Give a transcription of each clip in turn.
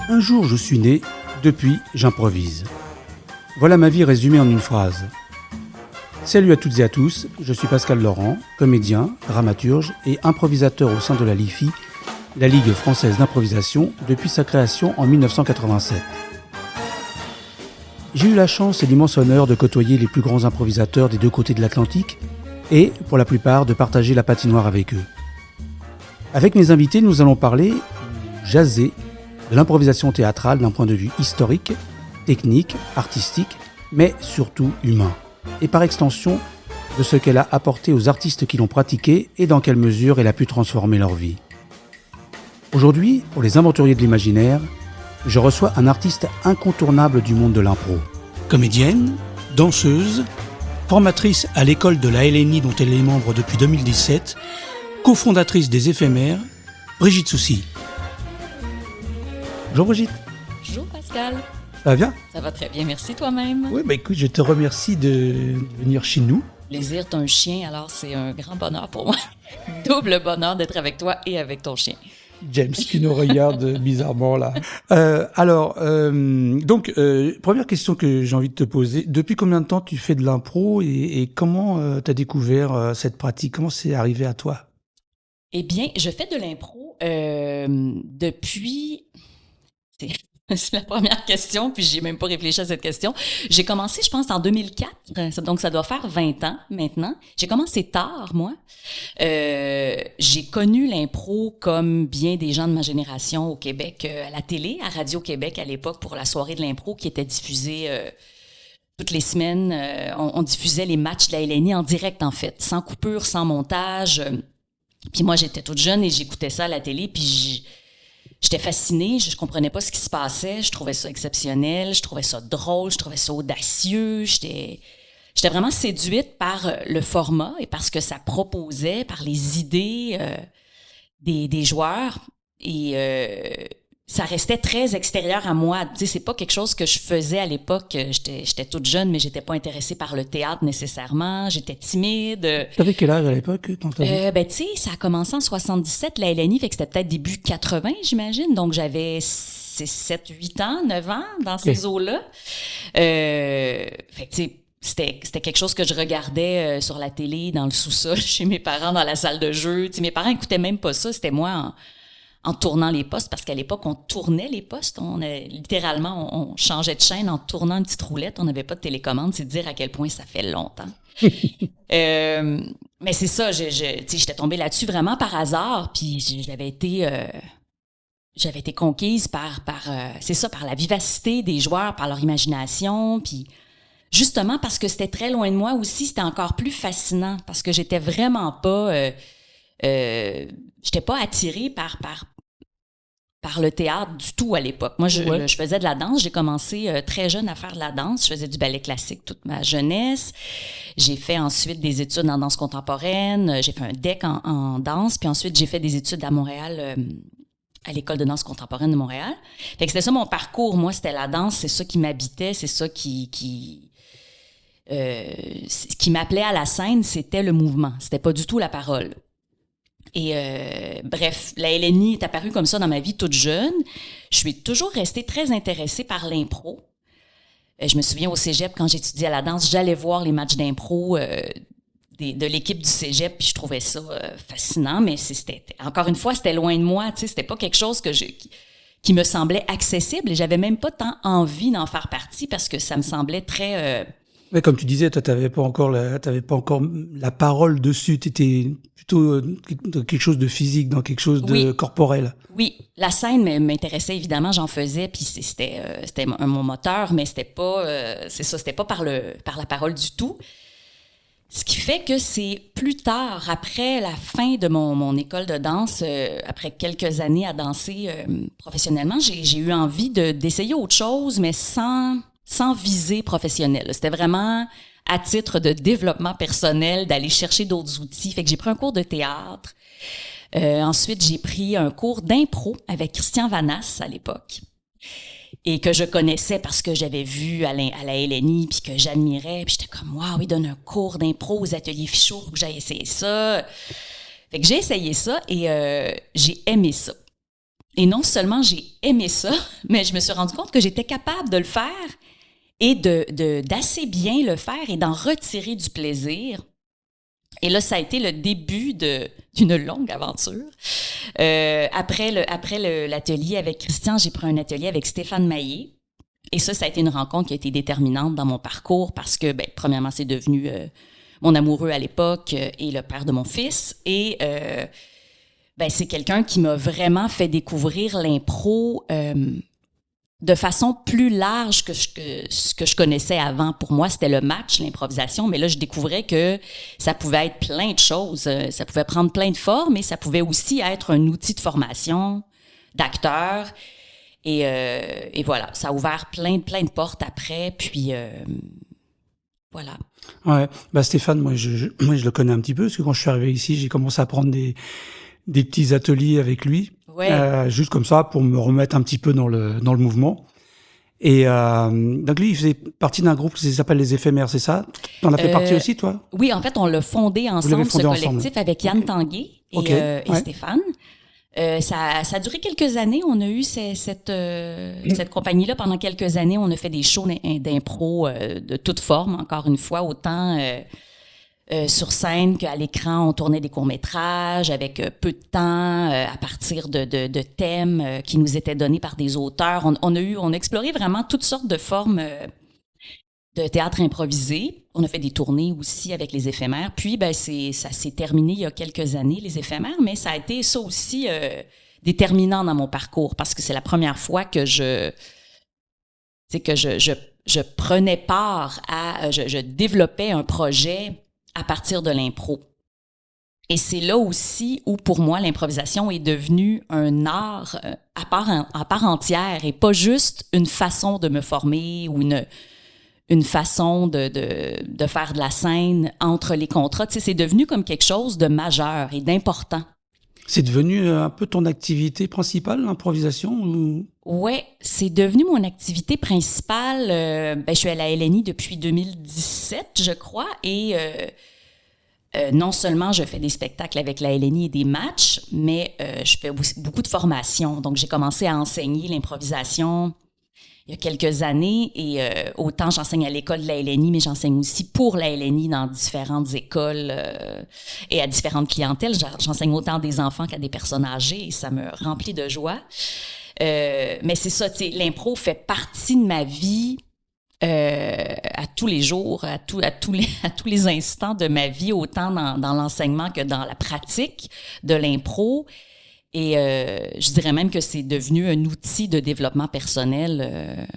Un jour, je suis né, depuis, j'improvise. Voilà ma vie résumée en une phrase. Salut à toutes et à tous, je suis Pascal Laurent, comédien, dramaturge et improvisateur au sein de la LIFI, la Ligue française d'improvisation, depuis sa création en 1987. J'ai eu la chance et l'immense honneur de côtoyer les plus grands improvisateurs des deux côtés de l'Atlantique et, pour la plupart, de partager la patinoire avec eux. Avec mes invités, nous allons parler, jaser, de l'improvisation théâtrale d'un point de vue historique, technique, artistique, mais surtout humain. Et par extension, de ce qu'elle a apporté aux artistes qui l'ont pratiquée et dans quelle mesure elle a pu transformer leur vie. Aujourd'hui, pour les aventuriers de l'imaginaire, je reçois un artiste incontournable du monde de l'impro. Comédienne, danseuse, formatrice à l'école de la LNI dont elle est membre depuis 2017, cofondatrice des Éphémères, Brigitte Soucy. Bonjour Brigitte. Bonjour Pascal. Ça va bien? Ça va très bien, merci toi-même. Oui, écoute, je te remercie de venir chez nous. Plaisir d'un chien, alors c'est un grand bonheur pour moi. Double bonheur d'être avec toi et avec ton chien. James qui nous regarde bizarrement là. Donc, première question que j'ai envie de te poser. Depuis combien de temps tu fais de l'impro et comment tu as découvert cette pratique? Comment c'est arrivé à toi? Eh bien, je fais de l'impro depuis... C'est la première question, puis j'ai même pas réfléchi à cette question. J'ai commencé, je pense, en 2004, donc ça doit faire 20 ans maintenant. J'ai commencé tard, moi. J'ai connu l'impro comme bien des gens de ma génération au Québec, à la télé, à Radio-Québec à l'époque, pour la soirée de l'impro qui était diffusée toutes les semaines. On diffusait les matchs de la LNI en direct, en fait, sans coupure, sans montage. Puis moi, j'étais toute jeune et j'écoutais ça à la télé, puis j'étais fascinée, je comprenais pas ce qui se passait, je trouvais ça exceptionnel, je trouvais ça drôle, je trouvais ça audacieux, j'étais vraiment séduite par le format et par ce que ça proposait, par les idées des joueurs et ça restait très extérieur à moi. Tu sais, c'est pas quelque chose que je faisais à l'époque. J'étais toute jeune, mais j'étais pas intéressée par le théâtre nécessairement. J'étais timide. T'avais quel âge à l'époque quand t'as tu sais, ça a commencé en 77, la LNI, fait que c'était peut-être début 80, j'imagine. Donc, j'avais 7, 8 ans, 9 ans, dans ces eaux-là. Fait que, tu sais, c'était quelque chose que je regardais sur la télé, dans le sous-sol, chez mes parents, dans la salle de jeu. Tu sais, mes parents écoutaient même pas ça. C'était moi en tournant les postes, parce qu'à l'époque, on tournait les postes. Littéralement, on changeait de chaîne en tournant une petite roulette. On n'avait pas de télécommande. C'est dire à quel point ça fait longtemps. Mais c'est ça, j'étais tombée là-dessus vraiment par hasard, puis j'avais été conquise par la vivacité des joueurs, par leur imagination, puis justement parce que c'était très loin de moi aussi, c'était encore plus fascinant, parce que j'étais vraiment pas... j'étais pas attirée par le théâtre du tout à l'époque. Moi, je faisais de la danse. J'ai commencé très jeune à faire de la danse. Je faisais du ballet classique toute ma jeunesse. J'ai fait ensuite des études en danse contemporaine. J'ai fait un DEC en danse. Puis ensuite, j'ai fait des études à Montréal, à l'École de danse contemporaine de Montréal. Fait que c'était ça mon parcours. Moi, c'était la danse. C'est ça qui m'habitait. C'est ça qui m'appelait à la scène. C'était le mouvement. C'était pas du tout la parole. Et bref, la LNI est apparue comme ça dans ma vie toute jeune. Je suis toujours restée très intéressée par l'impro. Je me souviens au cégep, quand j'étudiais à la danse, j'allais voir les matchs d'impro de l'équipe du cégep, puis je trouvais ça fascinant, mais encore une fois, c'était loin de moi, tu sais, c'était pas quelque chose qui me semblait accessible et j'avais même pas tant envie d'en faire partie parce que ça me semblait très... Mais comme tu disais, toi, t'avais pas encore la parole dessus. T'étais plutôt dans quelque chose de physique, dans quelque chose de corporel. Oui, la scène m'intéressait évidemment, j'en faisais, puis c'était mon moteur, mais c'était pas, c'était pas par la parole du tout. Ce qui fait que c'est plus tard, après la fin de mon école de danse, après quelques années à danser professionnellement, j'ai eu envie d'essayer autre chose, mais sans visée professionnelle. C'était vraiment à titre de développement personnel, d'aller chercher d'autres outils. Fait que j'ai pris un cours de théâtre. Ensuite, j'ai pris un cours d'impro avec Christian Vanasse à l'époque. Et que je connaissais parce que j'avais vu à la LNI, puis que j'admirais. Puis j'étais comme, waouh, il donne un cours d'impro aux ateliers Fichot, faut que j'aille essayer ça. Fait que j'ai essayé ça et j'ai aimé ça. Et non seulement j'ai aimé ça, mais je me suis rendu compte que j'étais capable de le faire et d'assez bien le faire et d'en retirer du plaisir. Et là, ça a été le début d'une longue aventure. Après l'atelier avec Christian, j'ai pris un atelier avec Stéphane Maillet. Et ça a été une rencontre qui a été déterminante dans mon parcours parce que, premièrement, c'est devenu mon amoureux à l'époque et le père de mon fils. Et c'est quelqu'un qui m'a vraiment fait découvrir l'impro de façon plus large que ce que je connaissais avant. Pour moi, c'était le match, l'improvisation, mais là, je découvrais que ça pouvait être plein de choses. Ça pouvait prendre plein de formes, mais ça pouvait aussi être un outil de formation, d'acteur. Et voilà, ça a ouvert plein de portes après, puis voilà. Ouais, Stéphane, moi je le connais un petit peu, parce que quand je suis arrivé ici, j'ai commencé à prendre des petits ateliers avec lui. Ouais. Juste comme ça, pour me remettre un petit peu dans le mouvement. Et donc lui, il faisait partie d'un groupe qui s'appelle Les Éphémères, c'est ça? T'en as fait partie aussi, toi? Oui, en fait, on l'a fondé ensemble, ce collectif, avec Yann Tanguay et Stéphane. Ça a duré quelques années. On a eu cette compagnie-là pendant quelques années. On a fait des shows d'impro de toutes formes, encore une fois, autant sur scène qu'à l'écran. On tournait des courts-métrages avec peu de temps, à partir de thèmes qui nous étaient donnés par des auteurs. On a exploré vraiment toutes sortes de formes de théâtre improvisé. On a fait des tournées aussi avec Les Éphémères. Puis, ça s'est terminé il y a quelques années, Les Éphémères, mais ça a été ça aussi déterminant dans mon parcours parce que c'est la première fois que je prenais part je développais un projet à partir de l'impro. Et c'est là aussi où, pour moi, l'improvisation est devenue un art à part entière et pas juste une façon de me former ou une façon de faire de la scène entre les contrats. Tu sais, c'est devenu comme quelque chose de majeur et d'important. C'est devenu un peu ton activité principale, l'improvisation? Ou... Ouais, c'est devenu mon activité principale. Je suis à la LNI depuis 2017, je crois, et non seulement je fais des spectacles avec la LNI et des matchs, mais je fais beaucoup de formations. Donc, j'ai commencé à enseigner l'improvisation il y a quelques années, et autant j'enseigne à l'école de la LNI, mais j'enseigne aussi pour la LNI dans différentes écoles et à différentes clientèles. J'enseigne autant des enfants qu'à des personnes âgées, et ça me remplit de joie. Mais c'est ça, tu sais, l'impro fait partie de ma vie à tous les jours, à tous les instants de ma vie, autant dans l'enseignement que dans la pratique de l'impro. Et je dirais même que c'est devenu un outil de développement personnel,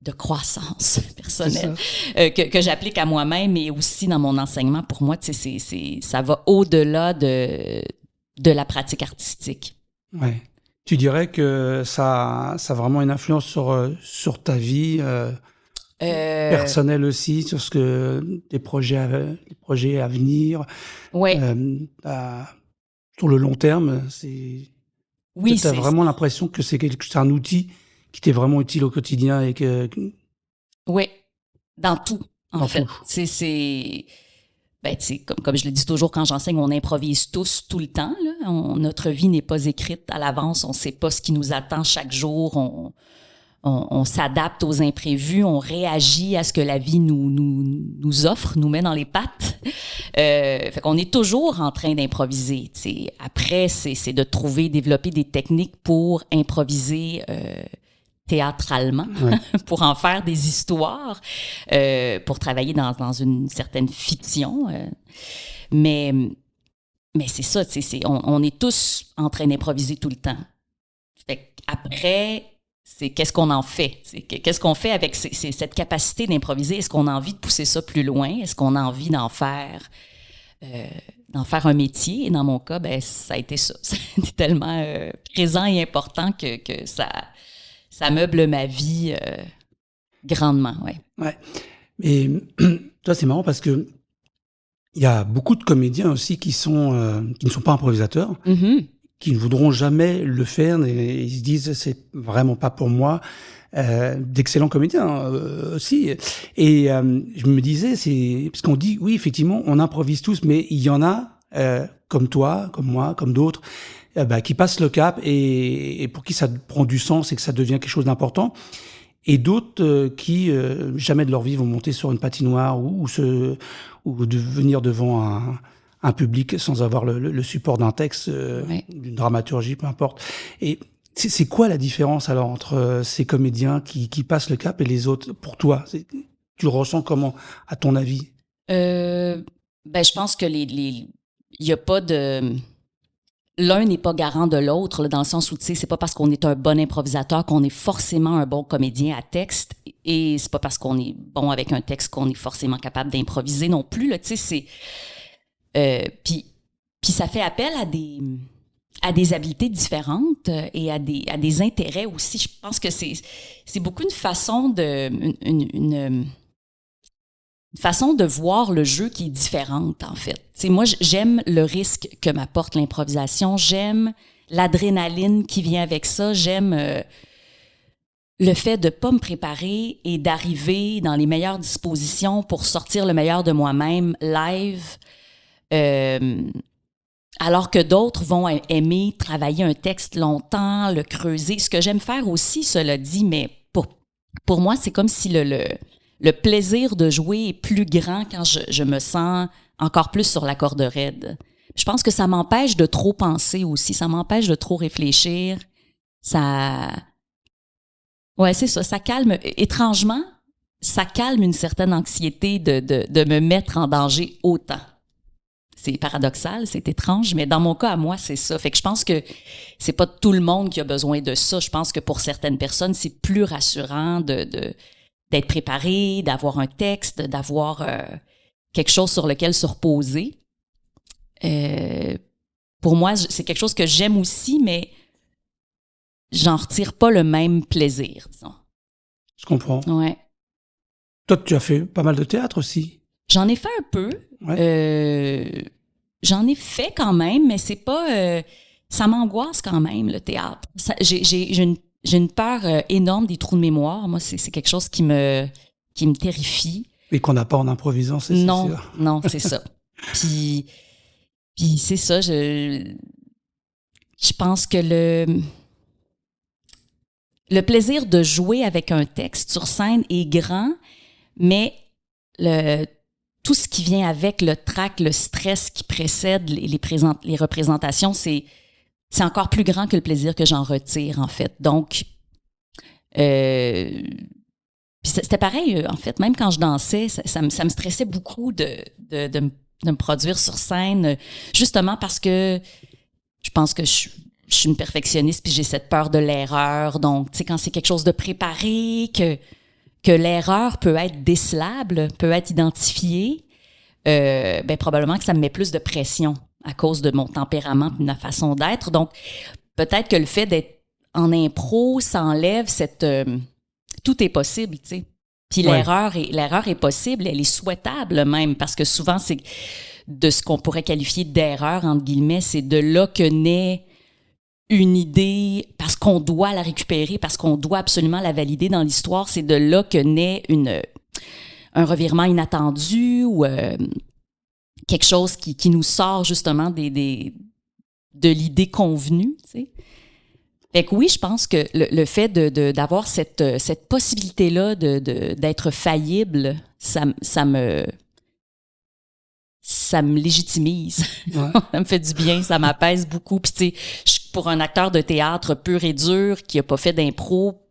de croissance personnelle, que j'applique à moi-même et aussi dans mon enseignement. Pour moi, tu sais, ça va au-delà de la pratique artistique. Ouais. Tu dirais que ça a vraiment une influence sur ta vie personnelle aussi, sur tes projets à venir. Ouais. Sur le long terme, oui, tu as vraiment l'impression que c'est un outil qui t'est vraiment utile au quotidien et que... Oui, dans tout, en fait. C'est comme je le dis toujours quand j'enseigne, on improvise tous tout le temps. Là. Notre vie n'est pas écrite à l'avance. On ne sait pas ce qui nous attend chaque jour. On s'adapte aux imprévus. On réagit à ce que la vie nous offre, nous met dans les pattes. Fait qu'on est toujours en train d'improviser. T'sais. Après, c'est de développer des techniques pour improviser théâtralement, pour en faire des histoires, pour travailler dans une certaine fiction. Mais c'est ça, on est tous en train d'improviser tout le temps. Fait qu'après, c'est qu'est-ce qu'on en fait? Qu'est-ce qu'on fait avec cette capacité d'improviser? Est-ce qu'on a envie de pousser ça plus loin? Est-ce qu'on a envie d'en faire un métier? Et dans mon cas, ça a été ça. C'était tellement présent et important que ça meuble ma vie grandement, ouais. Ouais. Mais toi, c'est marrant parce que il y a beaucoup de comédiens aussi qui ne sont pas improvisateurs, qui ne voudront jamais le faire, et ils se disent c'est vraiment pas pour moi. D'excellents comédiens aussi. Et je me disais, parce qu'on dit oui, effectivement, on improvise tous, mais il y en a comme toi, comme moi, comme d'autres, qui passent le cap et pour qui ça prend du sens et que ça devient quelque chose d'important. Et d'autres qui jamais de leur vie vont monter sur une patinoire ou de venir devant un public sans avoir le support d'un texte, d'une dramaturgie, peu importe. Et c'est quoi la différence alors entre ces comédiens qui passent le cap et les autres pour toi? Tu le ressens comment, à ton avis? Je pense que il y a pas de... L'un n'est pas garant de l'autre, là, dans le sens où, tu sais, c'est pas parce qu'on est un bon improvisateur qu'on est forcément un bon comédien à texte, et c'est pas parce qu'on est bon avec un texte qu'on est forcément capable d'improviser non plus, là, tu sais, c'est... Puis ça fait appel à des habiletés différentes et à des intérêts aussi. Je pense que c'est beaucoup une façon une façon de voir le jeu qui est différente, en fait. T'sais, moi, j'aime le risque que m'apporte l'improvisation, j'aime l'adrénaline qui vient avec ça, j'aime le fait de pas me préparer et d'arriver dans les meilleures dispositions pour sortir le meilleur de moi-même live, alors que d'autres vont aimer travailler un texte longtemps, le creuser. Ce que j'aime faire aussi, cela dit, mais pour moi, c'est comme si le plaisir de jouer est plus grand quand je me sens encore plus sur la corde raide. Je pense que ça m'empêche de trop penser aussi, ça m'empêche de trop réfléchir. Ouais, c'est ça, ça calme. Étrangement, ça calme une certaine anxiété de me mettre en danger autant. C'est paradoxal, c'est étrange, mais dans mon cas, à moi, c'est ça. Fait que je pense que c'est pas tout le monde qui a besoin de ça. Je pense que pour certaines personnes, c'est plus rassurant d'être préparé, d'avoir un texte, d'avoir quelque chose sur lequel se reposer. Pour moi, c'est quelque chose que j'aime aussi, mais j'en retire pas le même plaisir, disons. Je comprends. Ouais. Toi, tu as fait pas mal de théâtre aussi. J'en ai fait un peu. Ouais. J'en ai fait quand même, mais c'est pas... ça m'angoisse quand même, le théâtre. J'ai une peur énorme des trous de mémoire. Moi, c'est quelque chose qui me terrifie. Et qu'on n'a pas en improvisant, c'est sûr. Non, c'est ça. Puis c'est ça, je pense que le plaisir de jouer avec un texte sur scène est grand, mais tout ce qui vient avec le trac, le stress qui précède les représentations, c'est encore plus grand que le plaisir que j'en retire, en fait. Donc, puis c'était pareil, en fait, même quand je dansais, ça me stressait beaucoup de me produire sur scène, justement parce que je pense que je suis une perfectionniste puis j'ai cette peur de l'erreur. Donc, tu sais, quand c'est quelque chose de préparé, que l'erreur peut être décelable, peut être identifiée, probablement que ça me met plus de pression à cause de mon tempérament et de ma façon d'être. Donc, peut-être que le fait d'être en impro, ça enlève cette... tout est possible, tu sais. Puis l'erreur est possible, elle est souhaitable même, parce que souvent, c'est de ce qu'on pourrait qualifier d'erreur, entre guillemets, c'est de là que naît une idée, parce qu'on doit la récupérer, parce qu'on doit absolument la valider dans l'histoire, c'est de là que naît un revirement inattendu ou quelque chose qui nous sort justement de l'idée convenue, tu sais. Fait que oui, je pense que le fait d'avoir cette possibilité-là d'être faillible, ça me légitimise. Ouais. Ça me fait du bien, ça m'apaise beaucoup. Puis tu sais, pour un acteur de théâtre pur et dur qui a pas fait d'impro,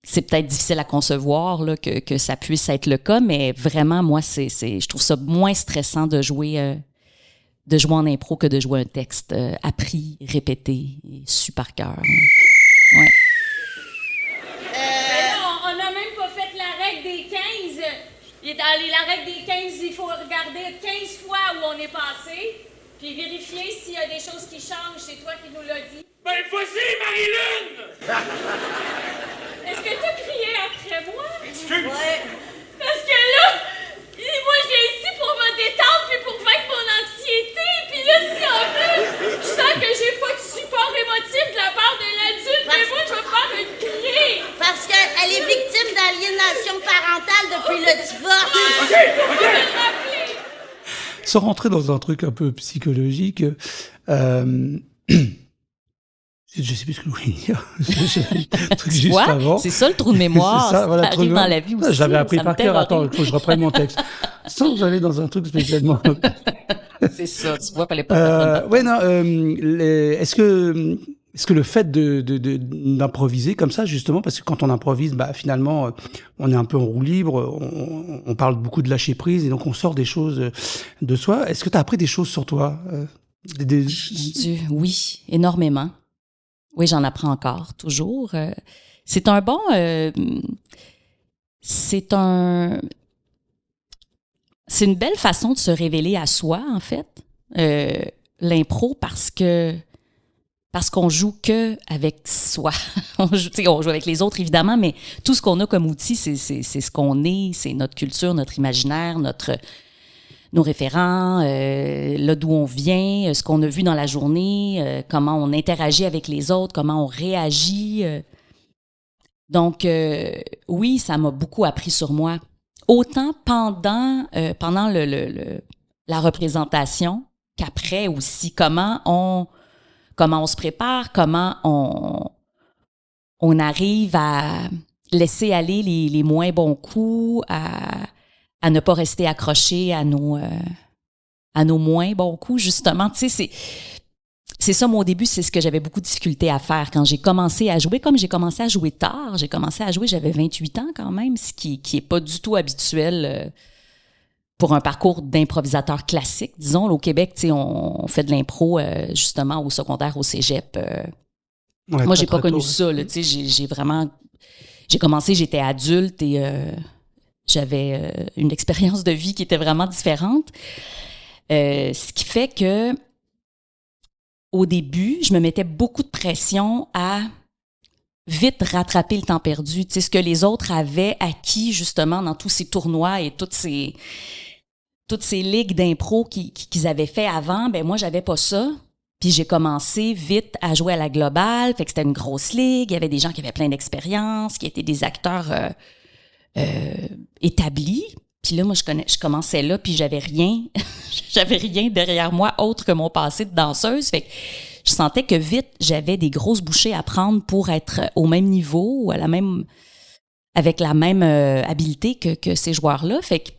c'est peut-être difficile à concevoir là, que ça puisse être le cas, mais vraiment, moi, je trouve ça moins stressant de jouer en impro que de jouer un texte appris, répété et su par cœur. Ouais. On n'a même pas fait la règle des 15. La règle des 15, il faut regarder 15 fois où on est passé, puis vérifier s'il y a des choses qui changent. C'est toi qui nous l'as dit. Ben, vas-y, Marie-Lune! Est-ce que t'as crié après moi? Excuse! Ouais. Parce que là, moi, je viens ici pour me détendre puis pour vaincre mon anxiété. Puis là, si en plus, je sens que j'ai pas de support émotif de la part de l'adulte, mais moi, je vais pas me crier. Parce qu'elle est victime d'aliénation parentale depuis le divorce. OK. Sans rentrer dans un truc un peu psychologique, je sais plus ce que je voulais dire. Un truc juste Quoi? avant. C'est ça le trou de mémoire. C'est ça, voilà, ça trou de arrive dans mémoire. la vie aussi. Je l'avais appris ça par me cœur. Attends, terrorise. il faut que je reprenne mon texte. Sans aller dans un truc spécialement. C'est ça, tu vois, fallait pas. Ouais, non. Est-ce que le fait d'improviser comme ça, justement, parce que quand on improvise, bah finalement, on est un peu en roue libre, on parle beaucoup de lâcher prise, et donc on sort des choses de soi. Est-ce que tu as appris des choses sur toi? Mon Dieu, oui, énormément. Oui, j'en apprends encore, toujours. C'est un bon... c'est une belle façon de se révéler à soi, en fait, l'impro, parce qu'on joue que avec soi. on joue avec les autres, évidemment, mais tout ce qu'on a comme outil, c'est ce qu'on est, c'est notre culture, notre imaginaire, nos référents, là d'où on vient, ce qu'on a vu dans la journée, comment on interagit avec les autres, comment on réagit. Donc, oui, ça m'a beaucoup appris sur moi. Autant pendant la représentation qu'après aussi, comment on se prépare, comment on arrive à laisser aller les moins bons coups, à ne pas rester accroché à nos moins bons coups, justement. Tu sais, c'est ça, mon début, c'est ce que j'avais beaucoup de difficulté à faire quand j'ai commencé à jouer. Comme j'ai commencé à jouer tard, j'avais 28 ans quand même, ce qui est pas du tout habituel pour un parcours d'improvisateur classique, disons. Là, au Québec, tu sais, on fait de l'impro justement au secondaire, au cégep. Ouais, moi, j'ai pas connu tôt, ça. Là, tu sais, j'ai commencé, j'étais adulte et j'avais une expérience de vie qui était vraiment différente. Ce qui fait que au début, je me mettais beaucoup de pression à vite rattraper le temps perdu. Tu sais, ce que les autres avaient acquis justement dans tous ces tournois et toutes ces ligues d'impro qu'ils avaient fait avant, ben moi, j'avais pas ça. Puis j'ai commencé vite à jouer à la globale, fait que c'était une grosse ligue, il y avait des gens qui avaient plein d'expérience, qui étaient des acteurs établis. Puis là, moi, je commençais là, puis j'avais rien derrière moi autre que mon passé de danseuse. Fait que je sentais que vite, j'avais des grosses bouchées à prendre pour être au même niveau, ou avec la même habileté que ces joueurs-là. Fait que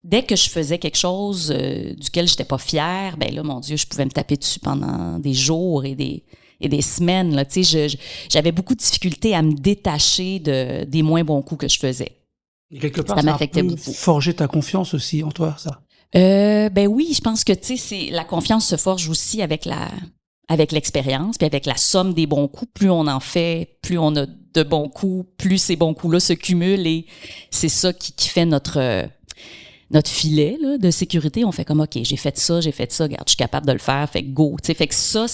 dès que je faisais quelque chose duquel j'étais pas fière, ben là, mon Dieu, je pouvais me taper dessus pendant des jours et des semaines. Là. Tu sais, j'avais beaucoup de difficultés à me détacher des moins bons coups que je faisais. Et quelque part, ça ça m'affectait a pu beaucoup. forger ta confiance aussi en toi, ça. Ben oui, je pense que tu sais, la confiance se forge aussi avec l'expérience, puis avec la somme des bons coups. Plus on en fait, plus on a de bons coups, plus ces bons coups-là se cumulent, et c'est ça qui fait notre filet là, de sécurité. On fait comme OK, j'ai fait ça, regarde, je suis capable de le faire, fait que go. Tu sais, fait que ça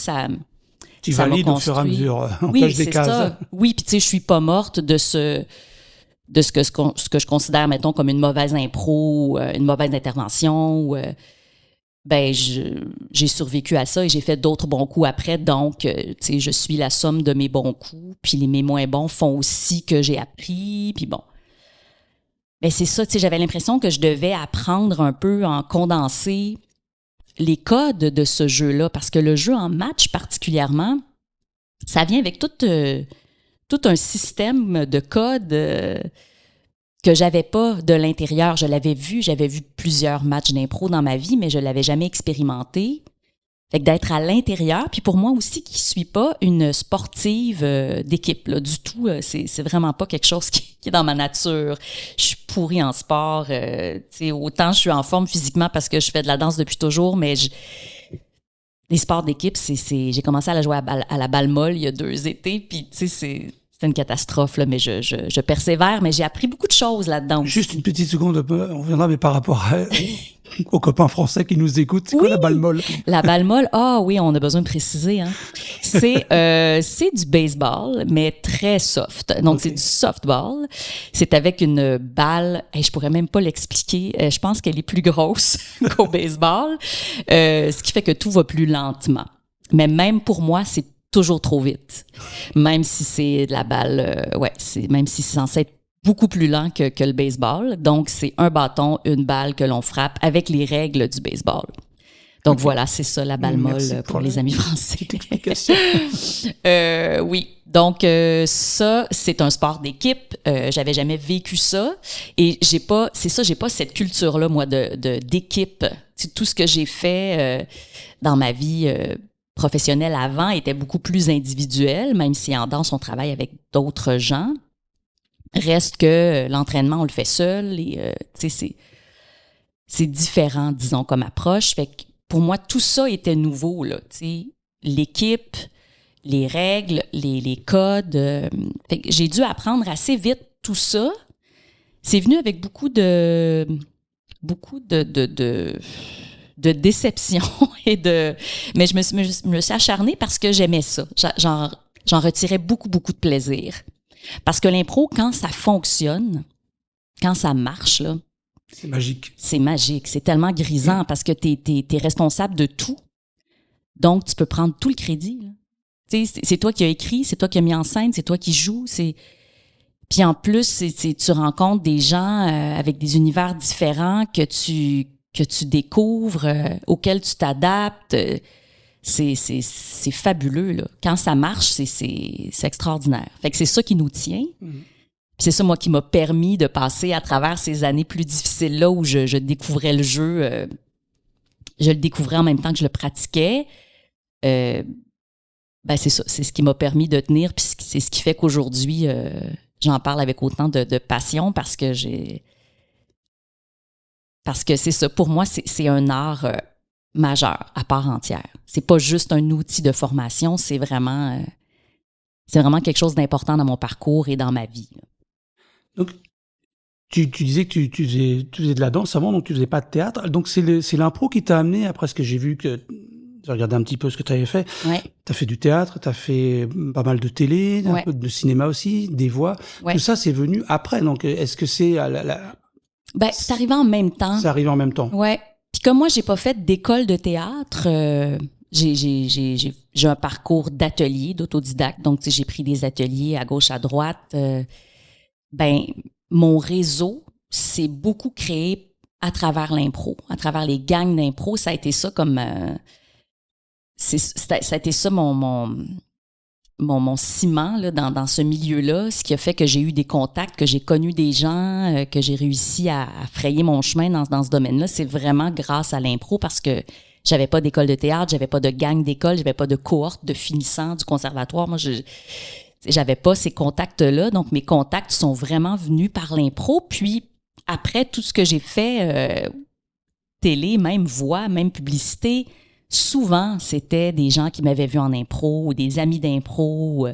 Tu ça valides au fur et à mesure. On oui, coche des c'est cases. ça. Oui, puis tu sais, je suis pas morte de ce que je considère, mettons, comme une mauvaise impro, une mauvaise intervention. Ben, j'ai survécu à ça et j'ai fait d'autres bons coups après. Donc, tu sais, je suis la somme de mes bons coups. Puis mes moins bons font aussi que j'ai appris. Puis bon. Ben, c'est ça, tu sais, j'avais l'impression que je devais apprendre un peu en condensé les codes de ce jeu-là. Parce que le jeu en match particulièrement, ça vient avec tout un système de codes que j'avais pas de l'intérieur. J'avais vu plusieurs matchs d'impro dans ma vie, mais je l'avais jamais expérimenté. Fait que d'être à l'intérieur, puis pour moi aussi qui suis pas une sportive d'équipe là, du tout, c'est vraiment pas quelque chose qui est dans ma nature. Je suis pourrie en sport, tu sais, autant je suis en forme physiquement parce que je fais de la danse depuis toujours, mais les sports d'équipe, j'ai commencé à la jouer à la balle molle il y a 2 étés, puis tu sais, c'est une catastrophe, là, mais je persévère, mais j'ai appris beaucoup de choses là-dedans. Juste une petite seconde, on reviendra, mais par rapport aux copains français qui nous écoutent, c'est quoi la balle molle? La balle molle, oui, on a besoin de préciser. Hein. C'est du baseball, mais très soft. Donc, C'est du softball. C'est avec une balle, je pourrais même pas l'expliquer, je pense qu'elle est plus grosse qu'au baseball, ce qui fait que tout va plus lentement. Mais même pour moi, c'est toujours trop vite. Même si c'est de la balle, même si c'est censé être beaucoup plus lent que le baseball. Donc, c'est un bâton, une balle que l'on frappe avec les règles du baseball. Donc voilà, c'est ça la balle Merci molle pour pour les amis français. Explication. Oui, donc ça, c'est un sport d'équipe. J'avais jamais vécu ça et j'ai pas cette culture-là moi d'équipe. C'est tout ce que j'ai fait dans ma vie professionnelle avant était beaucoup plus individuel, même si en danse on travaille avec d'autres gens. Reste que l'entraînement on le fait seul et tu sais c'est différent disons comme approche. Fait que pour moi tout ça était nouveau là, tu sais, l'équipe, les règles, les codes. Fait que j'ai dû apprendre assez vite tout ça. C'est venu avec beaucoup de déception mais je me suis acharnée parce que j'aimais ça. J'en retirais beaucoup de plaisir. Parce que l'impro, quand ça fonctionne, quand ça marche, là, C'est magique. c'est magique. C'est tellement grisant parce que t'es responsable de tout. Donc, tu peux prendre tout le crédit, là. Tu sais, c'est toi qui as écrit, c'est toi qui as mis en scène, c'est toi qui joues, puis en plus, tu rencontres des gens avec des univers différents que tu découvres, auxquels tu t'adaptes. C'est fabuleux là. Quand ça marche, c'est extraordinaire. Fait que c'est ça qui nous tient. Puis c'est ça moi qui m'a permis de passer à travers ces années plus difficiles là où je découvrais le jeu. Je le découvrais en même temps que je le pratiquais. Ben c'est ça, c'est ce qui m'a permis de tenir, puis c'est ce qui fait qu'aujourd'hui j'en parle avec autant de passion parce que c'est ça, pour moi c'est un art majeur à part entière. C'est pas juste un outil de formation, c'est vraiment quelque chose d'important dans mon parcours et dans ma vie. Donc, tu disais que tu faisais de la danse avant, donc tu faisais pas de théâtre. Donc c'est l'impro qui t'a amené, après ce que j'ai vu que j'ai regardé un petit peu ce que tu avais fait. Ouais. Tu as fait du théâtre, tu as fait pas mal de télé, un Ouais. peu de cinéma aussi, des voix. Ouais. Tout ça, c'est venu après. Donc, est-ce que c'est Ben, c'est arrivé en même temps. ça arrive en même temps? Ouais. Puis comme moi, j'ai pas fait d'école de théâtre, j'ai un parcours d'atelier, d'autodidacte. Donc, tu sais, j'ai pris des ateliers à gauche, à droite. Ben, mon réseau s'est beaucoup créé à travers l'impro, à travers les gangs d'impro. Ça a été ça comme... ça a été ça mon ciment là, dans ce milieu-là, ce qui a fait que j'ai eu des contacts, que j'ai connu des gens, que j'ai réussi à frayer mon chemin dans ce domaine-là. C'est vraiment grâce à l'impro parce que j'avais pas d'école de théâtre, j'avais pas de gang d'école, j'avais pas de cohorte de finissants du conservatoire. Moi, j'avais pas ces contacts-là. Donc, mes contacts sont vraiment venus par l'impro. Puis, après tout ce que j'ai fait, télé, même voix, même publicité, souvent, c'était des gens qui m'avaient vu en impro ou des amis d'impro.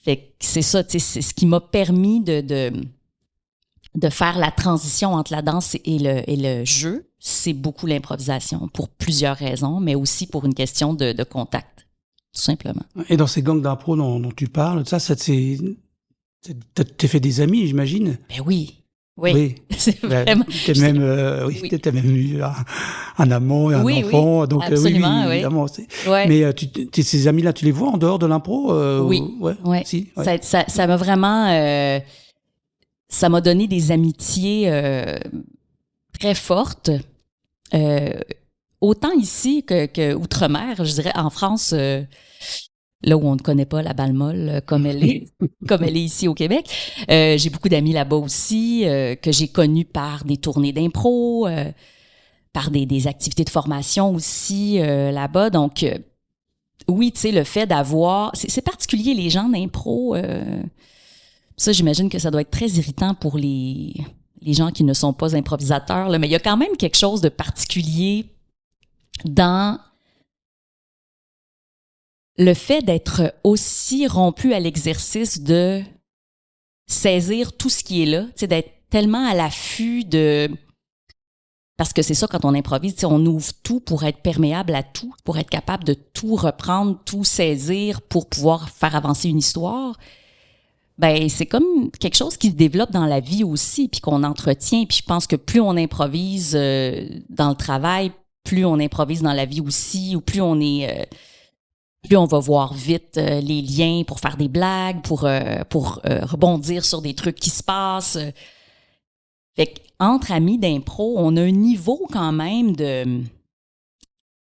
Fait que c'est ça, tu sais, c'est ce qui m'a permis de faire la transition entre la danse et le jeu. C'est beaucoup l'improvisation pour plusieurs raisons, mais aussi pour une question de contact, tout simplement. Et dans ces gangs d'impro dont tu parles, t'as fait des amis, j'imagine? Ben oui. Oui. C'est Ben, vraiment. T'as même, oui. T'as même eu un amant et un enfant. Oui, Donc, absolument, oui. évidemment. Ouais. Mais ces amis-là, tu les vois en dehors de l'impro? Oui. Ouais. Si, ouais. Ça m'a vraiment. Ça m'a donné des amitiés très fortes. Autant ici que outre-mer, je dirais en France, là où on ne connaît pas la balle molle comme elle est, comme elle est ici au Québec. J'ai beaucoup d'amis là-bas aussi que j'ai connus par des tournées d'impro, par des activités de formation aussi là-bas. Donc oui, tu sais, le fait d'avoir, c'est particulier les gens d'impro. Ça, j'imagine que ça doit être très irritant pour les gens qui ne sont pas improvisateurs, là, mais il y a quand même quelque chose de particulier dans le fait d'être aussi rompu à l'exercice de saisir tout ce qui est là, tu sais, d'être tellement à l'affût de... Parce que c'est ça, quand on improvise, tu sais, on ouvre tout pour être perméable à tout, pour être capable de tout reprendre, tout saisir pour pouvoir faire avancer une histoire. Ben, c'est comme quelque chose qui se développe dans la vie aussi, puis qu'on entretient. Puis je pense que plus on improvise dans le travail, plus on improvise dans la vie aussi, ou plus on va voir vite les liens pour faire des blagues, pour rebondir sur des trucs qui se passent. Fait qu'entre amis d'impro, on a un niveau quand même de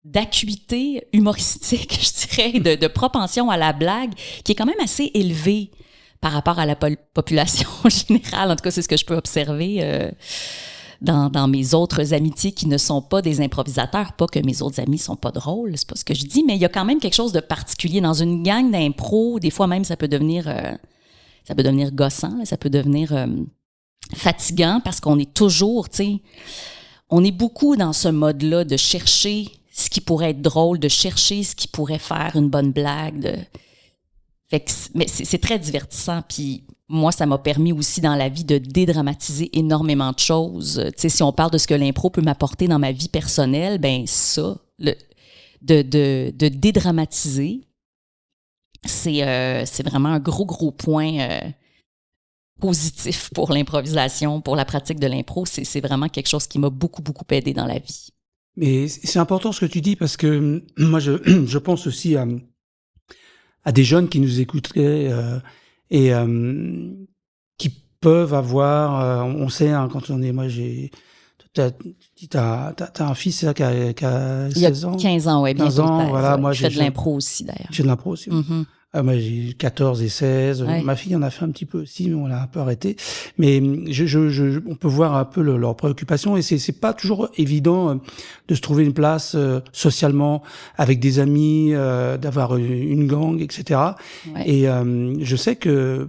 d'acuité humoristique, je dirais, de propension à la blague, qui est quand même assez élevée par rapport à la population générale. En tout cas, c'est ce que je peux observer dans mes autres amitiés qui ne sont pas des improvisateurs. Pas que mes autres amis sont pas drôles, c'est pas ce que je dis, mais il y a quand même quelque chose de particulier. Dans une gang d'impro, des fois même, ça peut devenir gossant, là, ça peut devenir fatigant parce qu'on est toujours, tu sais, on est beaucoup dans ce mode-là de chercher ce qui pourrait être drôle, de chercher ce qui pourrait faire une bonne blague. Fait que, mais c'est très divertissant. Puis moi, ça m'a permis aussi dans la vie de dédramatiser énormément de choses. Tu sais, si on parle de ce que l'impro peut m'apporter dans ma vie personnelle, ben ça, de dédramatiser, c'est vraiment un gros point positif pour l'improvisation, pour la pratique de l'impro. C'est vraiment quelque chose qui m'a beaucoup aidé dans la vie. Mais c'est important ce que tu dis parce que moi, je pense aussi à des jeunes qui nous écouteraient et qui peuvent avoir, on sait, hein, quand on est, moi t'as un fils là, qui a 16 ans. Il y a 15 ans, ouais, bientôt 15 ans, 16, voilà, ouais. moi je fais de l'impro aussi, d'ailleurs. J'ai de l'impro aussi. Mm-hmm. Moi, j'ai 14 et 16. Ouais. Ma fille en a fait un petit peu aussi, mais on l'a un peu arrêté. Mais on peut voir un peu leurs préoccupations et c'est pas toujours évident de se trouver une place socialement avec des amis, d'avoir une gang, etc. Ouais. Et je sais que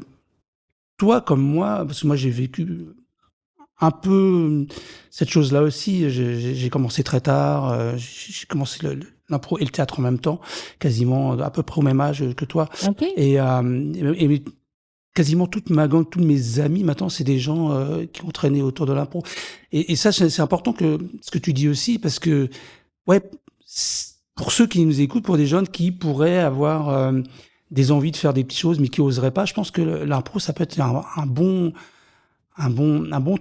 toi, comme moi, parce que moi j'ai vécu un peu cette chose-là aussi. J'ai commencé très tard. J'ai commencé l'impro et le théâtre en même temps, quasiment à peu près au même âge que toi. Okay. Et quasiment toute ma gang, tous mes amis, maintenant, c'est des gens qui ont traîné autour de l'impro. Et ça, c'est important que ce que tu dis aussi, parce que, ouais, pour ceux qui nous écoutent, pour des jeunes qui pourraient avoir des envies de faire des petites choses, mais qui oseraient pas, je pense que l'impro, ça peut être un bon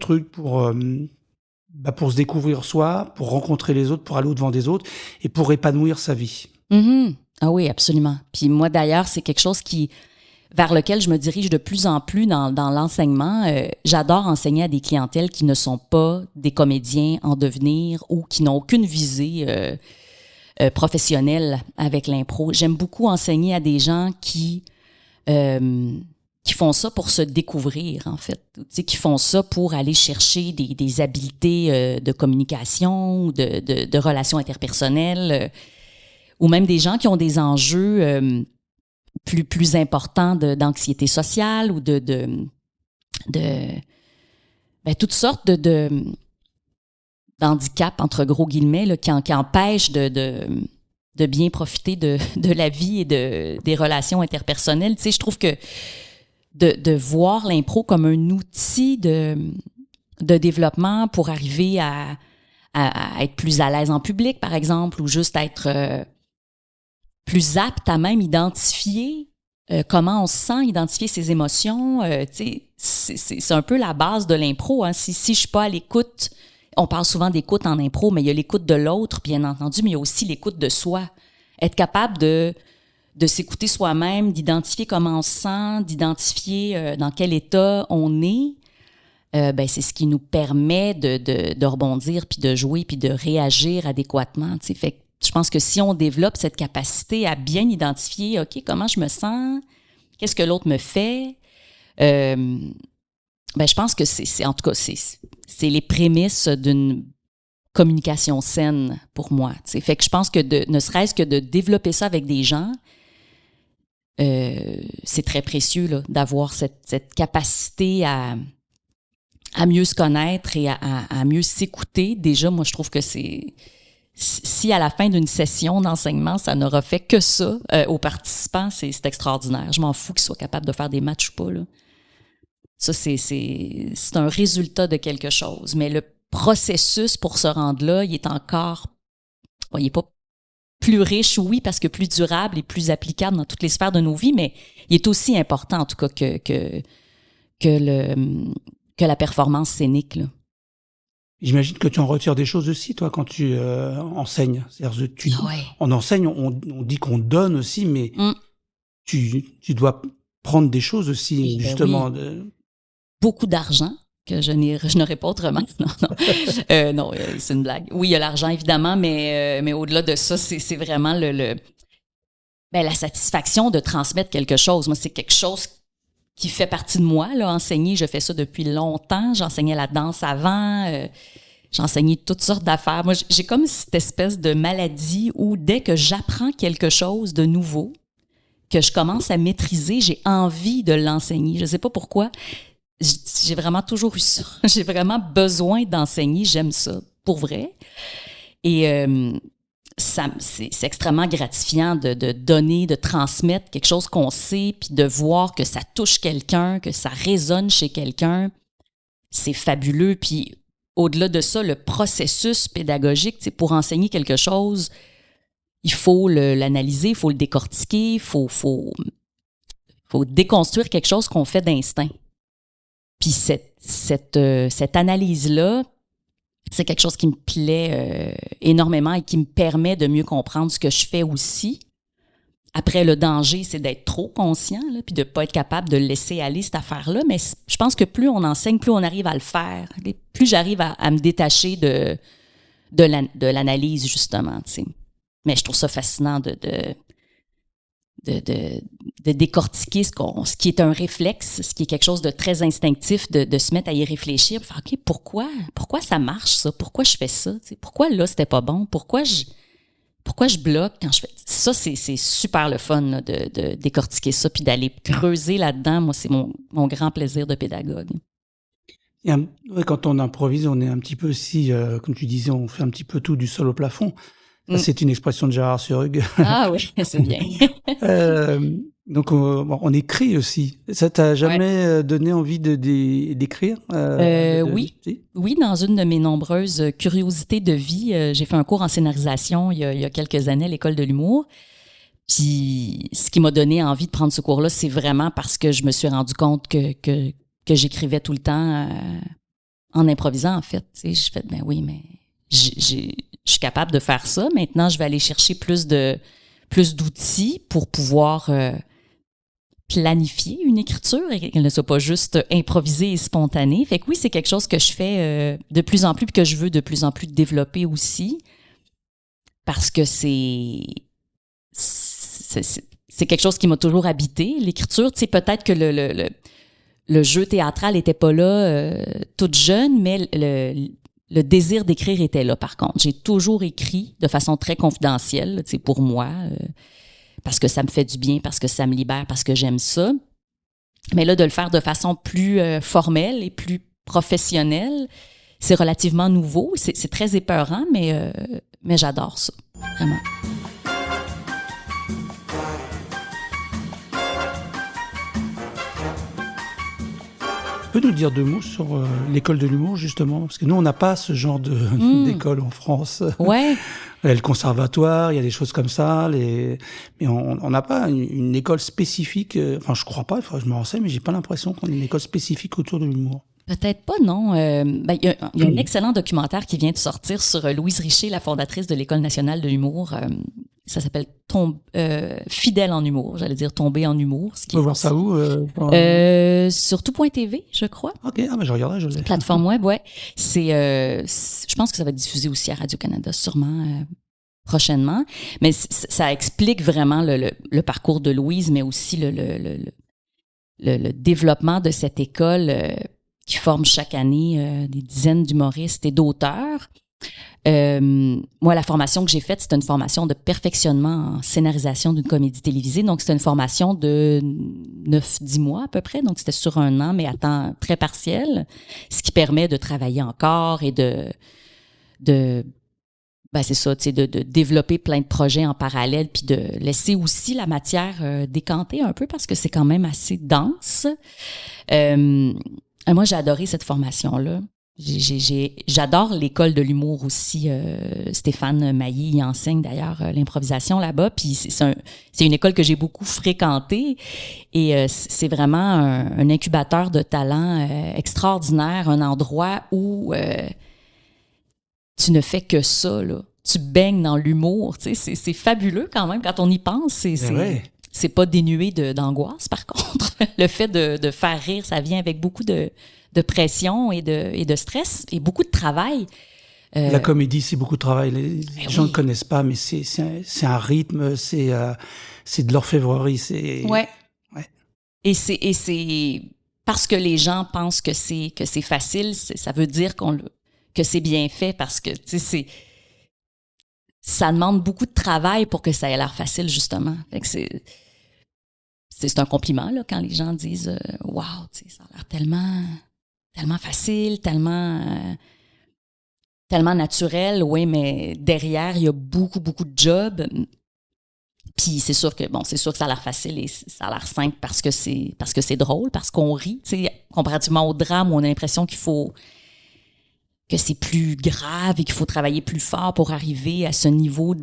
truc pour se découvrir soi, pour rencontrer les autres, pour aller au-devant des autres et pour épanouir sa vie. Mm-hmm. Ah oui, absolument. Puis moi, d'ailleurs, c'est quelque chose vers lequel je me dirige de plus en plus dans l'enseignement. J'adore enseigner à des clientèles qui ne sont pas des comédiens en devenir ou qui n'ont aucune visée professionnelle avec l'impro. J'aime beaucoup enseigner à des gens qui font ça pour se découvrir, en fait. Tu sais, qui font ça pour aller chercher des habiletés de communication, de relations interpersonnelles, ou même des gens qui ont des enjeux plus importants d'anxiété sociale ou de toutes sortes d'handicaps, entre gros guillemets, là, qui empêchent de bien profiter de la vie et des relations interpersonnelles. Tu sais, je trouve que de voir l'impro comme un outil de développement pour arriver à être plus à l'aise en public, par exemple, ou juste être plus apte à même identifier comment on se sent, identifier ses émotions. Tu sais, c'est un peu la base de l'impro. Hein. Si je suis pas à l'écoute, on parle souvent d'écoute en impro, mais il y a l'écoute de l'autre, bien entendu, mais il y a aussi l'écoute de soi. Être capable de s'écouter soi-même, d'identifier comment on se sent, d'identifier dans quel état on est, c'est ce qui nous permet de rebondir, puis de jouer, puis de réagir adéquatement. Tu sais. Fait que je pense que si on développe cette capacité à bien identifier, OK, comment je me sens, qu'est-ce que l'autre me fait, je pense que en tout cas, c'est les prémices d'une communication saine pour moi. Tu sais. Fait que je pense que ne serait-ce que de développer ça avec des gens, c'est très précieux là, d'avoir cette capacité à mieux se connaître et à mieux s'écouter. Déjà, moi, je trouve que si à la fin d'une session d'enseignement, ça n'aura fait que ça aux participants, c'est extraordinaire. Je m'en fous qu'ils soient capables de faire des matchs ou pas, là. Ça, c'est un résultat de quelque chose. Mais le processus pour se rendre là, il est pas plus riche, oui, parce que plus durable et plus applicable dans toutes les sphères de nos vies, mais il est aussi important, en tout cas, que la performance scénique, là. J'imagine que tu en retires des choses aussi, toi, quand tu enseignes. C'est-à-dire, on enseigne, on dit qu'on donne aussi, mais tu dois prendre des choses aussi, justement. Beaucoup d'argent. que je n'aurais pas autrement. Non, c'est une blague. Oui, il y a l'argent, évidemment, mais au-delà de ça, c'est vraiment la satisfaction de transmettre quelque chose. Moi, c'est quelque chose qui fait partie de moi, là, enseigner. Je fais ça depuis longtemps. J'enseignais la danse avant. J'enseignais toutes sortes d'affaires. Moi, j'ai comme cette espèce de maladie où dès que j'apprends quelque chose de nouveau, que je commence à maîtriser, j'ai envie de l'enseigner. Je sais pas pourquoi. J'ai vraiment toujours eu ça. J'ai vraiment besoin d'enseigner. J'aime ça, pour vrai. Et c'est extrêmement gratifiant de donner, de transmettre quelque chose qu'on sait, puis de voir que ça touche quelqu'un, que ça résonne chez quelqu'un. C'est fabuleux. Puis au-delà de ça, le processus pédagogique, pour enseigner quelque chose, il faut l'analyser, il faut le décortiquer, il faut déconstruire quelque chose qu'on fait d'instinct. Puis cette analyse-là, c'est quelque chose qui me plaît énormément et qui me permet de mieux comprendre ce que je fais aussi. Après, le danger, c'est d'être trop conscient, là, puis de pas être capable de laisser aller cette affaire-là. Mais je pense que plus on enseigne, plus on arrive à le faire. Plus j'arrive à me détacher de l'analyse, justement. T'sais. Mais je trouve ça fascinant de décortiquer ce qui est un réflexe, ce qui est quelque chose de très instinctif, de se mettre à y réfléchir, faire OK, pourquoi ça marche ça, pourquoi je fais ça, t'sais? Pourquoi là c'était pas bon, pourquoi je bloque quand je fais ça, c'est super le fun là, de décortiquer ça puis d'aller creuser là-dedans. Moi, c'est mon grand plaisir de pédagogue. Quand on improvise, on est un petit peu aussi, comme tu disais, on fait un petit peu tout du sol au plafond. C'est une expression de Gérard Surrugue. Ah oui, c'est bien. Donc, on écrit aussi. Ça t'a jamais donné envie d'écrire? Oui. Oui, dans une de mes nombreuses curiosités de vie, j'ai fait un cours en scénarisation il y a quelques années à l'École de l'humour. Puis, ce qui m'a donné envie de prendre ce cours-là, c'est vraiment parce que je me suis rendu compte que j'écrivais tout le temps en improvisant, en fait. Tu sais, je fais, ben oui, mais je suis capable de faire ça. Maintenant, je vais aller chercher plus d'outils pour pouvoir planifier une écriture et qu'elle ne soit pas juste improvisée et spontanée. Fait que oui, c'est quelque chose que je fais de plus en plus et que je veux de plus en plus développer aussi parce que c'est quelque chose qui m'a toujours habité. L'écriture, tu sais, peut-être que le jeu théâtral n'était pas là toute jeune, mais le désir d'écrire était là, par contre. J'ai toujours écrit de façon très confidentielle, tu sais, pour moi, parce que ça me fait du bien, parce que ça me libère, parce que j'aime ça. Mais là, de le faire de façon plus formelle et plus professionnelle, c'est relativement nouveau. C'est très épeurant, mais j'adore ça, vraiment. Tu peux nous dire 2 mots sur l'école de l'humour, justement? Parce que nous, on n'a pas ce genre d'école en France. Ouais. Il y a le conservatoire, il y a des choses comme ça, mais on n'a pas une école spécifique. Enfin, je crois pas, il faudrait que je me renseigne, mais j'ai pas l'impression qu'on ait une école spécifique autour de l'humour. Peut-être pas, non. Il y a un excellent documentaire qui vient de sortir sur Louise Richer, la fondatrice de l'École nationale de l'humour. Ça s'appelle Fidèle en humour, j'allais dire Tomber en humour. On peut voir ça où? Sur tout.tv, je crois. OK, je regarderai, je l'ai. Plateforme web, ouais. Je pense que ça va être diffusé aussi à Radio-Canada, sûrement prochainement. Mais ça explique vraiment le parcours de Louise, mais aussi le développement de cette école qui forme chaque année des dizaines d'humoristes et d'auteurs. Moi, la formation que j'ai faite, c'était une formation de perfectionnement en scénarisation d'une comédie télévisée. Donc, c'était une formation de 9-10 mois à peu près. Donc, c'était sur 1 an, mais à temps très partiel, ce qui permet de travailler encore et c'est ça, tu sais, de développer plein de projets en parallèle puis de laisser aussi la matière décanter un peu parce que c'est quand même assez dense. Moi, j'ai adoré cette formation-là. J'adore l'école de l'humour aussi. Stéphane Mailly y enseigne d'ailleurs l'improvisation là-bas. Puis c'est une école que j'ai beaucoup fréquentée et c'est vraiment un incubateur de talent extraordinaire, un endroit où tu ne fais que ça, là. Tu baignes dans l'humour. Tu sais, c'est fabuleux quand même quand on y pense. C'est pas dénué d'angoisse par contre. Le fait de faire rire, ça vient avec beaucoup de pression et de stress et beaucoup de travail. La comédie, c'est beaucoup de travail. Les gens ne oui. connaissent pas, mais c'est un rythme, c'est de l'orfèvrerie. Ouais. Ouais. Et c'est parce que les gens pensent que c'est facile, ça veut dire que c'est bien fait parce que tu sais ça demande beaucoup de travail pour que ça ait l'air facile justement. Fait que c'est un compliment là quand les gens disent wow, tu sais ça a l'air tellement facile, tellement naturel, oui, mais derrière il y a beaucoup de jobs. Puis c'est sûr que ça a l'air facile et ça a l'air simple parce que c'est drôle, parce qu'on rit, tu sais, comparativement au drame où on a l'impression que c'est plus grave et qu'il faut travailler plus fort pour arriver à ce niveau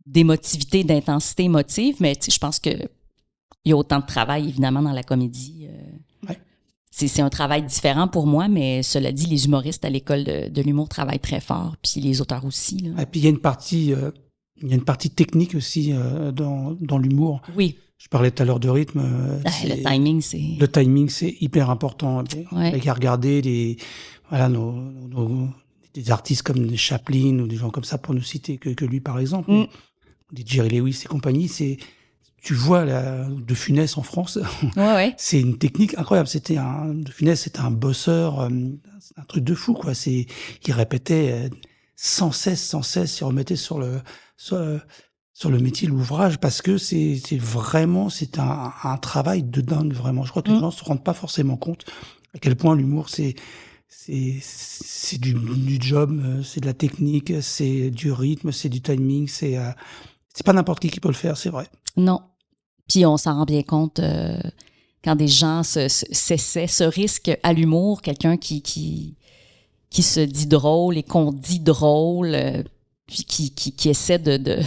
d'émotivité, d'intensité émotive, mais tu sais, je pense que il y a autant de travail évidemment dans la comédie. Ouais. C'est un travail différent pour moi, mais cela dit, les humoristes à l'école de l'humour travaillent très fort, puis les auteurs aussi. Là. Et puis il y a une partie technique aussi dans l'humour. Oui. Je parlais tout à l'heure de rythme. Le timing, c'est... Le timing, c'est hyper important. Ouais. Il y a regardé des artistes comme Chaplin ou des gens comme ça, pour ne citer que lui, par exemple. Des Jerry Lewis et compagnie, tu vois De Funès en France. Ouais. C'est une technique incroyable. De Funès, c'était un bosseur, c'est un truc de fou, quoi. Il répétait sans cesse, il remettait sur le métier, l'ouvrage, parce que c'est un travail de dingue, vraiment. Je crois que les gens se rendent pas forcément compte à quel point l'humour, c'est du job, c'est de la technique, c'est du rythme, c'est du timing, c'est pas n'importe qui peut le faire, c'est vrai. Non. Puis on s'en rend bien compte quand des gens se risquent à l'humour, quelqu'un qui se dit drôle et qu'on dit drôle, puis qui essaie de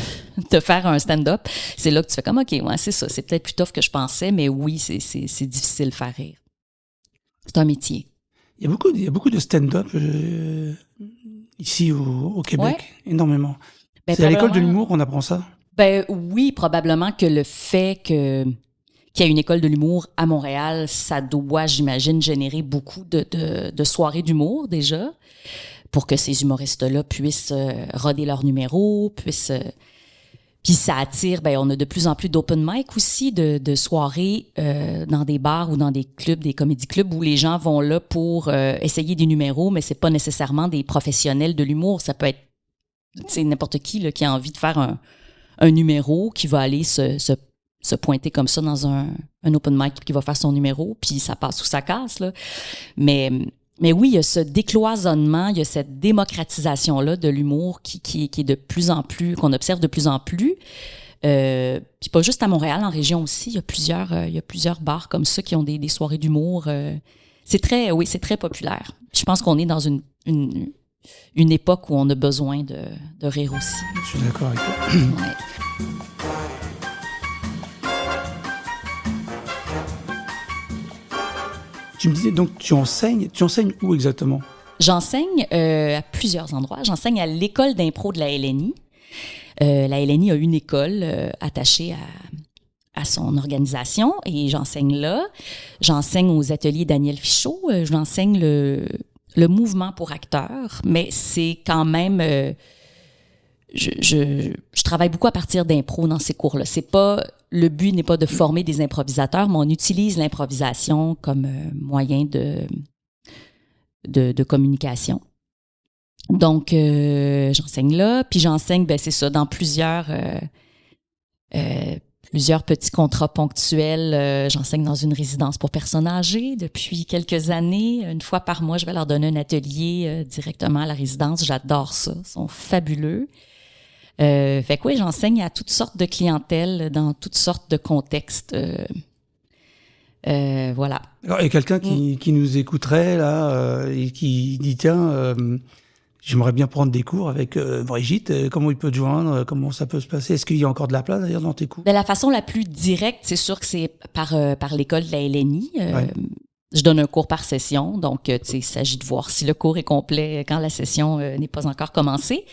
faire un stand-up, c'est là que tu fais comme, OK, ouais, c'est ça, c'est peut-être plus tough que je pensais, mais oui, c'est difficile de faire rire. C'est un métier. Il y a beaucoup de stand-up ici au Québec, énormément. Ben, c'est à l'école de l'humour qu'on apprend ça? Ben oui, probablement que le fait qu'il y a une école de l'humour à Montréal, ça doit, j'imagine, générer beaucoup de soirées d'humour déjà, pour que ces humoristes-là puissent roder leurs numéros, puis ça attire, on a de plus en plus d'open mic aussi, de soirées dans des bars ou dans des clubs, des comédie clubs, où les gens vont là pour essayer des numéros, mais c'est pas nécessairement des professionnels de l'humour. Ça peut être n'importe qui là, qui a envie de faire un numéro, qui va aller se pointer comme ça dans un open mic, qui va faire son numéro, puis ça passe ou ça casse, là. Mais oui, il y a ce décloisonnement, il y a cette démocratisation-là de l'humour qui est de plus en plus, qu'on observe de plus en plus. Puis pas juste à Montréal, en région aussi, il y a plusieurs bars comme ça qui ont des soirées d'humour. C'est très populaire. Je pense qu'on est dans une époque où on a besoin de rire aussi. Je suis d'accord avec toi. Ouais. Tu me disais, donc, tu enseignes où exactement? J'enseigne à plusieurs endroits. J'enseigne à l'école d'impro de la LNI. La LNI a une école attachée à son organisation et j'enseigne là. J'enseigne aux ateliers Daniel Fichot. J'enseigne le mouvement pour acteurs, mais c'est quand même... je travaille beaucoup à partir d'impro dans ces cours-là. Le but n'est pas de former des improvisateurs, mais on utilise l'improvisation comme moyen de communication. Donc, j'enseigne là, puis j'enseigne, c'est ça, dans plusieurs petits contrats ponctuels. J'enseigne dans une résidence pour personnes âgées depuis quelques années. Une fois par mois, je vais leur donner un atelier directement à la résidence. J'adore ça. Ils sont fabuleux. Fait que oui, j'enseigne à toutes sortes de clientèles, dans toutes sortes de contextes. Voilà. Alors, il y a quelqu'un qui nous écouterait là et qui dit tiens, j'aimerais bien prendre des cours avec Brigitte. Comment il peut te joindre? Comment ça peut se passer? Est-ce qu'il y a encore de la place d'ailleurs dans tes cours? De la façon la plus directe, c'est sûr que c'est par l'école de la LNI. Ouais. Je donne un cours par session, donc il s'agit de voir si le cours est complet quand la session n'est pas encore commencée.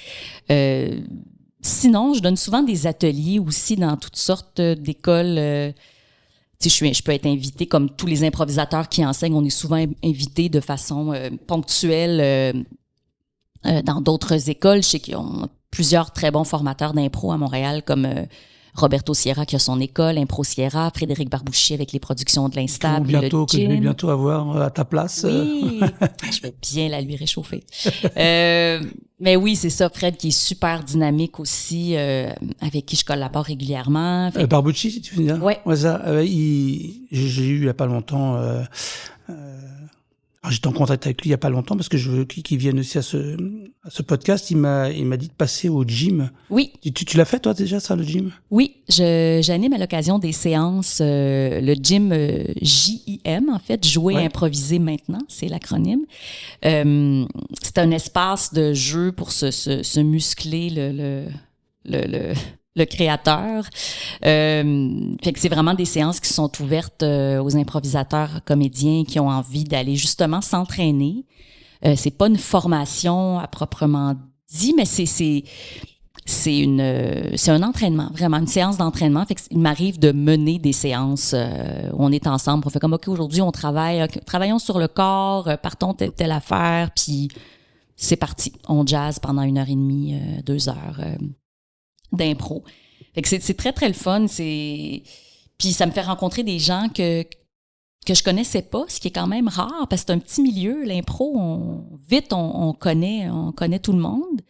Sinon, je donne souvent des ateliers aussi dans toutes sortes d'écoles. tu sais, je peux être invitée comme tous les improvisateurs qui enseignent, on est souvent invités de façon ponctuelle dans d'autres écoles. Je sais qu'ils ont plusieurs très bons formateurs d'impro à Montréal, comme Roberto Sierra qui a son école, Impro Sierra, Frédéric Barbouchi avec les productions de l'Instable. Que je vais bientôt avoir à ta place. Oui, je vais bien la lui réchauffer. Mais oui, c'est ça, Fred qui est super dynamique aussi, avec qui je collabore régulièrement. Barbouchi, si tu veux dire. Ouais. Ça, j'ai eu il y a pas longtemps. J'étais en contact avec lui il y a pas longtemps parce que je veux qu'il vienne aussi à ce podcast. Il m'a dit de passer au gym. Oui. Tu l'as fait toi déjà ça, le gym? Oui, j'anime à l'occasion des séances le gym JIM en fait, jouer improviser maintenant, c'est l'acronyme. C'est un espace de jeu pour se muscler le créateur. Fait que c'est vraiment des séances qui sont ouvertes aux improvisateurs, comédiens qui ont envie d'aller justement s'entraîner. C'est pas une formation à proprement dit, mais c'est un entraînement, vraiment une séance d'entraînement. Fait que il m'arrive de mener des séances où on est ensemble. On fait comme OK, aujourd'hui on travaille, travaillons sur le corps, partons telle affaire, puis c'est parti. On jazz pendant 1h30, 2 heures. D'impro. Fait que c'est très, très le fun. Puis ça me fait rencontrer des gens que je connaissais pas, ce qui est quand même rare, parce que c'est un petit milieu, l'impro, on connaît tout le monde.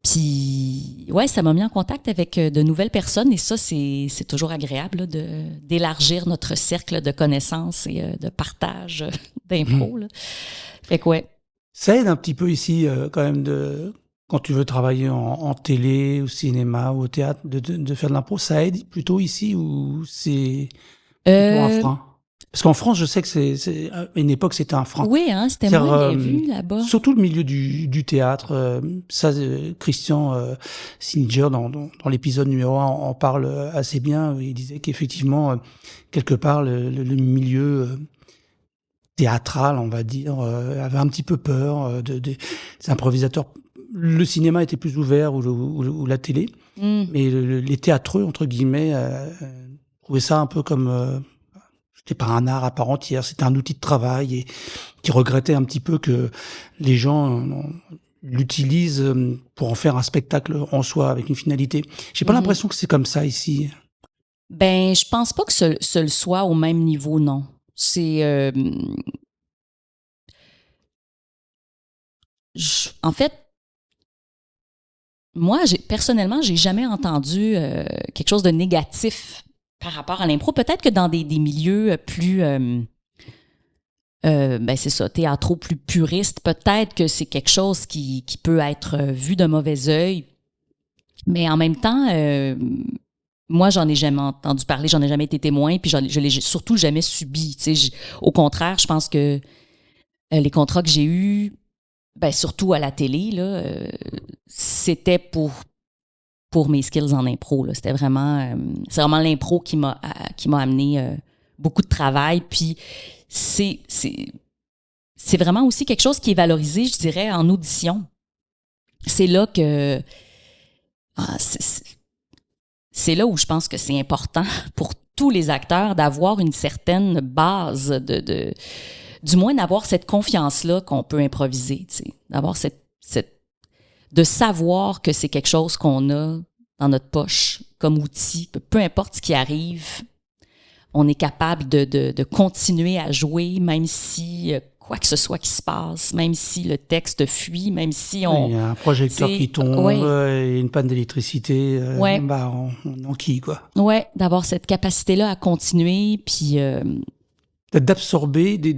Puis, ouais, ça m'a mis en contact avec de nouvelles personnes, et ça, c'est toujours agréable, là, d'élargir notre cercle de connaissances et de partage d'impro, là. Fait que, ouais. Ça aide un petit peu ici, quand même, quand tu veux travailler en télé, au cinéma ou au théâtre, de faire de l'impro, ça aide plutôt ici ou c'est plutôt un frein? Parce qu'en France, je sais que c'est à une époque, c'était un frein. Oui, hein, c'était moins bien vu là-bas. Surtout le milieu du théâtre. Christian Singer, dans l'épisode numéro 1, en parle assez bien. Il disait qu'effectivement, quelque part, le milieu théâtral, on va dire, avait un petit peu peur des improvisateurs. Le cinéma était plus ouvert ou la télé, mais les théâtreux, entre guillemets, trouvaient ça un peu comme... c'était pas un art à part entière, c'était un outil de travail et qui regrettaient un petit peu que les gens l'utilisent pour en faire un spectacle en soi, avec une finalité. J'ai pas l'impression que c'est comme ça ici. Ben, je pense pas que ce le soit au même niveau, non. C'est... en fait, moi, personnellement, j'ai jamais entendu quelque chose de négatif par rapport à l'impro. Peut-être que dans des milieux plus, ben c'est ça, théâtraux plus puristes, peut-être que c'est quelque chose qui peut être vu de mauvais œil. Mais en même temps, moi, j'en ai jamais entendu parler, j'en ai jamais été témoin, puis je l'ai surtout jamais subi. Tu sais, au contraire, je pense que les contrats que j'ai eus, ben surtout à la télé, là, c'était pour mes skills en impro, là. C'était vraiment, c'est vraiment l'impro qui m'a amené beaucoup de travail. Puis c'est vraiment aussi quelque chose qui est valorisé, je dirais, en audition. C'est là que c'est là où je pense que c'est important pour tous les acteurs d'avoir une certaine base du moins d'avoir cette confiance-là qu'on peut improviser, tu sais, d'avoir de savoir que c'est quelque chose qu'on a dans notre poche comme outil, peu importe ce qui arrive, on est capable de continuer à jouer, même si quoi que ce soit qui se passe, même si le texte fuit, même si on... Il y a un projecteur qui tombe, et une panne d'électricité, bah on enquille, quoi. Ouais, d'avoir cette capacité-là à continuer, puis... d'absorber et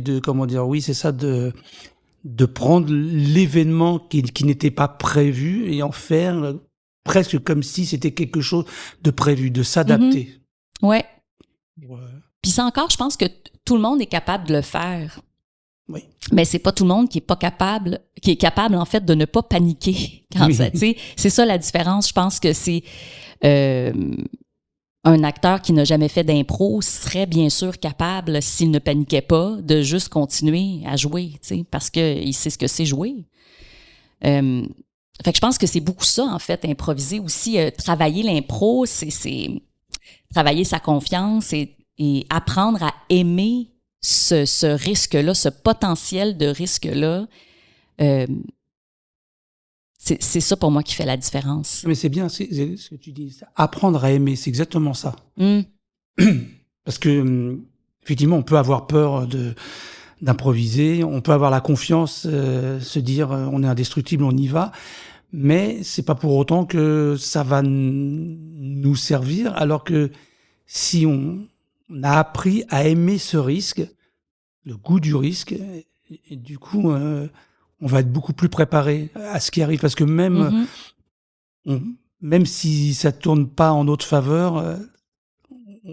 de comment dire, oui, c'est ça, de prendre l'événement qui n'était pas prévu et en faire presque comme si c'était quelque chose de prévu, de s'adapter. Ouais. Puis ça encore, je pense que tout le monde est capable de le faire. Oui. Mais c'est pas tout le monde qui est capable en fait de ne pas paniquer quand ça, tu sais, c'est ça la différence. Je pense que c'est un acteur qui n'a jamais fait d'impro serait bien sûr capable, s'il ne paniquait pas, de juste continuer à jouer, tu sais, parce que il sait ce que c'est jouer. Fait que je pense que c'est beaucoup ça, en fait, improviser aussi. Travailler l'impro, c'est travailler sa confiance et apprendre à aimer ce risque-là, ce potentiel de risque-là. C'est ça pour moi qui fait la différence. Mais c'est bien c'est ce que tu dis. Apprendre à aimer, c'est exactement ça. Parce que, effectivement, on peut avoir peur d'improviser, on peut avoir la confiance, se dire on est indestructible, on y va, mais c'est pas pour autant que ça va nous servir, alors que si on a appris à aimer ce risque, le goût du risque, et du coup, on va être beaucoup plus préparé à ce qui arrive, parce que même si ça tourne pas en notre faveur,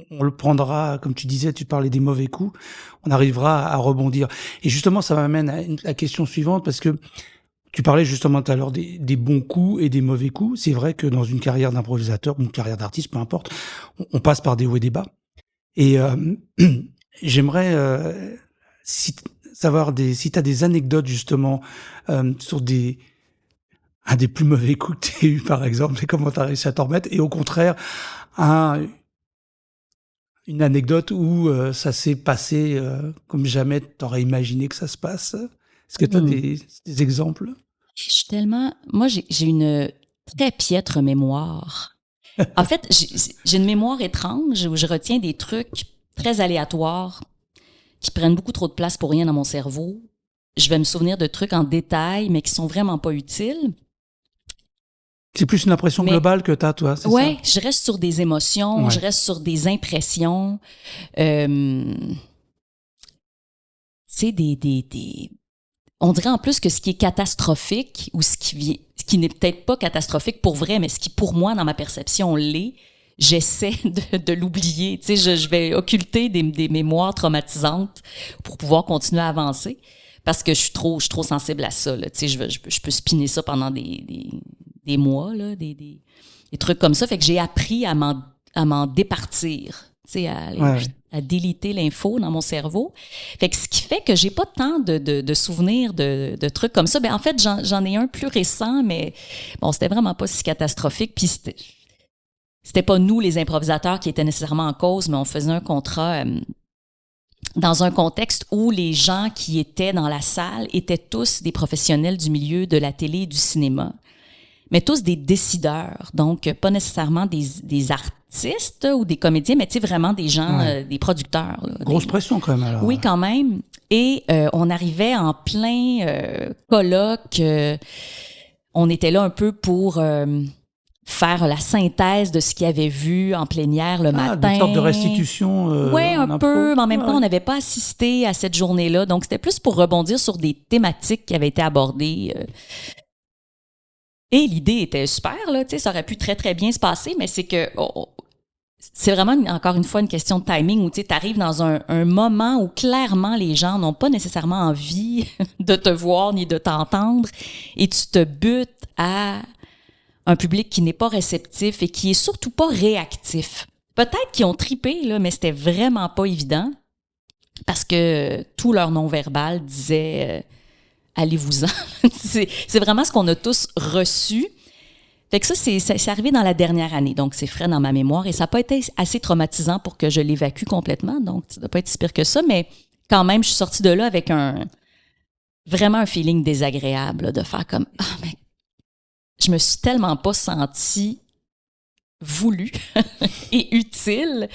on le prendra, comme tu disais, tu parlais des mauvais coups, on arrivera à rebondir. Et justement, ça m'amène à la question suivante, parce que tu parlais justement tout à l'heure des bons coups et des mauvais coups. C'est vrai que dans une carrière d'improvisateur, une carrière d'artiste, peu importe, on passe par des hauts et des bas. Et j'aimerais savoir si tu as des anecdotes justement sur un des plus mauvais coups que tu as eu, par exemple, et comment tu as réussi à t'en remettre, et au contraire, une anecdote où ça s'est passé comme jamais t'aurais imaginé que ça se passe. Est-ce que tu as des exemples? Moi, j'ai une très piètre mémoire. En fait, j'ai une mémoire étrange où je retiens des trucs très aléatoires qui prennent beaucoup trop de place pour rien dans mon cerveau. Je vais me souvenir de trucs en détail, mais qui sont vraiment pas utiles. C'est plus une impression globale que t'as, toi, c'est ça? Ouais, je reste sur des émotions, je reste sur des impressions. C'est on dirait en plus que ce qui est catastrophique ou ce qui n'est peut-être pas catastrophique pour vrai, mais ce qui pour moi dans ma perception l'est, j'essaie de l'oublier. Tu sais, je vais occulter des mémoires traumatisantes pour pouvoir continuer à avancer parce que je suis trop sensible à ça. Là. Tu sais, je peux spinner ça pendant des mois, là, des trucs comme ça. Fait que j'ai appris à m'en départir. Tu sais, à déliter l'info dans mon cerveau. Fait que ce qui fait que j'ai pas tant de souvenirs de trucs comme ça. Ben en fait, j'en ai un plus récent, mais bon, c'était vraiment pas si catastrophique. Puis c'était pas nous, les improvisateurs, qui étaient nécessairement en cause, mais on faisait un contrat dans un contexte où les gens qui étaient dans la salle étaient tous des professionnels du milieu de la télé et du cinéma, mais tous des décideurs, donc pas nécessairement des artistes ou des comédiens, mais tu sais, vraiment des gens, des producteurs. Là, grosse pression quand même, alors. Oui, quand même. Et on arrivait en plein colloque. On était là un peu pour faire la synthèse de ce qu'ils avaient vu en plénière le matin. Une sorte de restitution. Oui, un peu, mais en même temps, on n'avait pas assisté à cette journée-là. Donc, c'était plus pour rebondir sur des thématiques qui avaient été abordées. Et l'idée était super, là, tu sais, ça aurait pu très, très bien se passer, mais c'est que c'est vraiment, encore une fois, une question de timing où, tu sais, t'arrives dans un moment où clairement les gens n'ont pas nécessairement envie de te voir ni de t'entendre et tu te butes à un public qui n'est pas réceptif et qui est surtout pas réactif. Peut-être qu'ils ont tripé, là, mais c'était vraiment pas évident parce que tout leur non-verbal disait allez-vous-en. c'est vraiment ce qu'on a tous reçu. Fait que ça, c'est arrivé dans la dernière année, donc c'est frais dans ma mémoire et ça n'a pas été assez traumatisant pour que je l'évacue complètement, donc ça ne doit pas être si pire que ça, mais quand même, je suis sortie de là avec vraiment un feeling désagréable, là, de faire comme « Ah, mais je me suis tellement pas sentie voulue et utile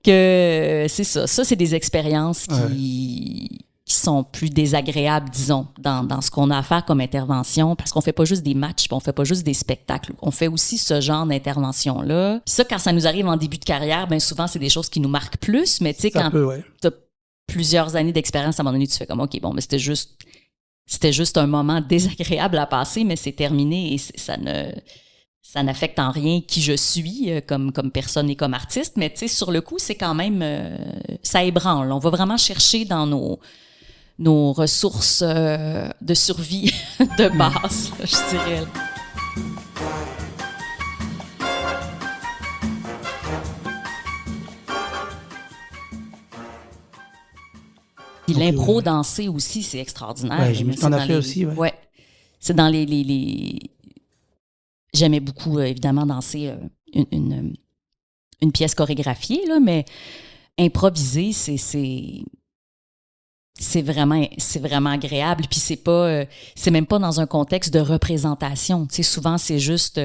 que c'est ça. Ça, c'est des expériences qui sont plus désagréables, disons, dans ce qu'on a à faire comme intervention, parce qu'on fait pas juste des matchs, puis on fait pas juste des spectacles. On fait aussi ce genre d'intervention-là. Puis ça, quand ça nous arrive en début de carrière, bien souvent, c'est des choses qui nous marquent plus, mais tu sais, quand t'as plusieurs années d'expérience, à un moment donné, tu fais comme, OK, bon, mais c'était juste un moment désagréable à passer, mais c'est terminé et ça n'affecte en rien qui je suis comme personne et comme artiste, mais tu sais, sur le coup, c'est quand même, ça ébranle. On va vraiment chercher dans nos ressources de survie de base, je dirais. Puis l'impro dansé aussi, c'est extraordinaire. Ouais, j'imagine qu'on a fait aussi, ouais. Ouais. C'est dans les... J'aimais beaucoup, évidemment, danser une pièce chorégraphiée, là, mais improviser, c'est vraiment agréable. Puis c'est même pas dans un contexte de représentation. Tu sais, souvent, c'est juste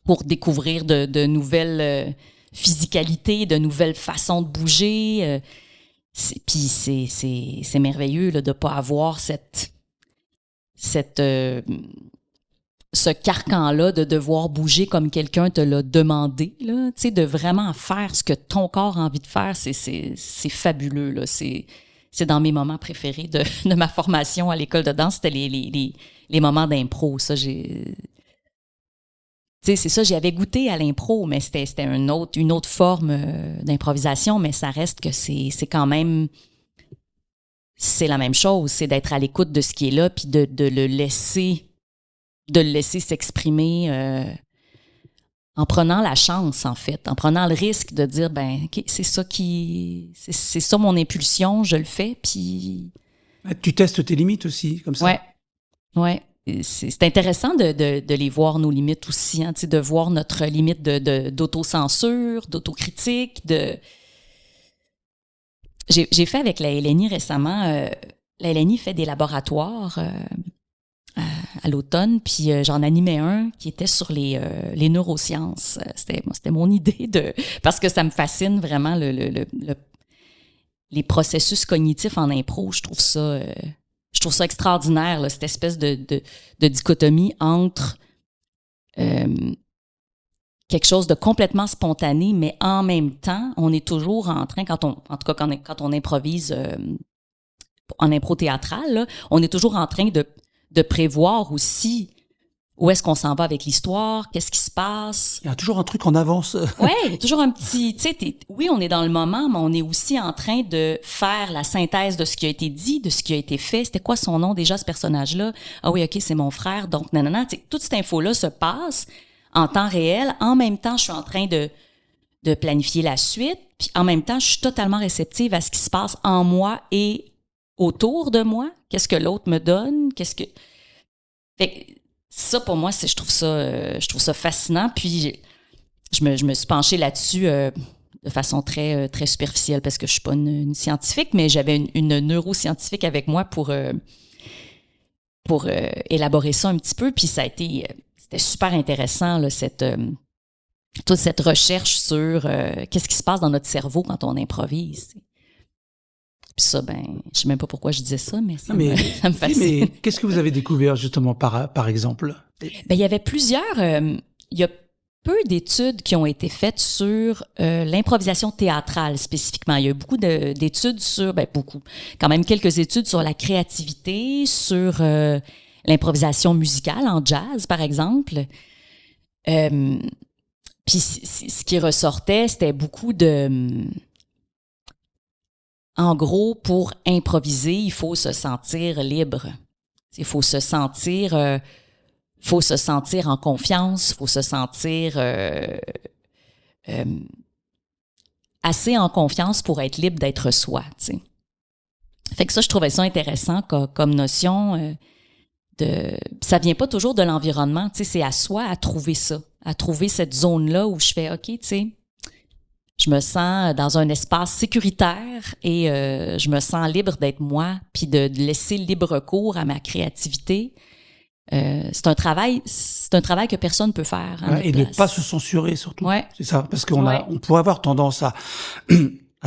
pour découvrir de nouvelles physicalités, de nouvelles façons de bouger. Puis c'est merveilleux là, de pas avoir ce carcan-là de devoir bouger comme quelqu'un te l'a demandé, là, tu sais, de vraiment faire ce que ton corps a envie de faire, c'est fabuleux, là. C'est dans mes moments préférés de ma formation à l'école de danse, c'était les moments d'impro. Ça, tu sais, c'est ça, j'y avais goûté à l'impro, mais c'était une autre forme d'improvisation, mais ça reste que c'est quand même, c'est la même chose, c'est d'être à l'écoute de ce qui est là, puis de le laisser s'exprimer en prenant la chance, en fait, en prenant le risque de dire, ben, OK, c'est ça mon impulsion, je le fais, puis... Tu testes tes limites aussi, comme ça. Ouais. C'est intéressant de les voir, nos limites aussi, hein, tu sais, de voir notre limite d'autocensure, d'autocritique, J'ai fait avec la LNI récemment, la LNI fait des laboratoires à l'automne, puis j'en animais un qui était sur les neurosciences. C'était mon idée parce que ça me fascine vraiment les processus cognitifs en impro. Je trouve ça extraordinaire, là, cette espèce de dichotomie entre quelque chose de complètement spontané, mais en même temps, on est toujours en train, quand on improvise en impro théâtrale, là, on est toujours en train de prévoir aussi où est-ce qu'on s'en va avec l'histoire, qu'est-ce qui se passe. Il y a toujours un truc en avance. Ouais, il y a toujours un petit, tu sais, oui, on est dans le moment, mais on est aussi en train de faire la synthèse de ce qui a été dit, de ce qui a été fait. C'était quoi son nom déjà, ce personnage-là? Ah oui, OK, c'est mon frère, donc nanana. Tu sais, toute cette info-là se passe en temps réel. En même temps, je suis en train de planifier la suite, puis en même temps, je suis totalement réceptive à ce qui se passe en moi et autour de moi. Qu'est-ce que l'autre me donne? Fait que ça, pour moi, je trouve ça fascinant. Puis, je me suis penchée là-dessus de façon très, très superficielle parce que je suis pas une scientifique, mais j'avais une neuroscientifique avec moi pour élaborer ça un petit peu. Puis, c'était super intéressant, là, toute cette recherche sur qu'est-ce qui se passe dans notre cerveau quand on improvise. Puis ça, ben, je sais même pas pourquoi je disais ça, mais ça me fascine. Mais qu'est-ce que vous avez découvert justement par exemple? Ben, il y avait il y a peu d'études qui ont été faites sur l'improvisation théâtrale spécifiquement. Il y a eu beaucoup d'études sur, quand même quelques études sur la créativité, sur l'improvisation musicale en jazz, par exemple. Puis ce qui ressortait, c'était beaucoup en gros, pour improviser, il faut se sentir libre. Il faut se sentir en confiance, il faut se sentir assez en confiance pour être libre d'être soi. T'sais. Fait que ça, je trouvais ça intéressant comme notion. Ça vient pas toujours de l'environnement, tu sais, c'est à soi à trouver ça, à trouver cette zone-là où je fais, OK, tu sais, je me sens dans un espace sécuritaire et je me sens libre d'être moi, puis de laisser libre cours à ma créativité. C'est un travail que personne ne peut faire. Et de ne pas se censurer surtout. Ouais. C'est ça, parce qu'on on pourrait avoir tendance à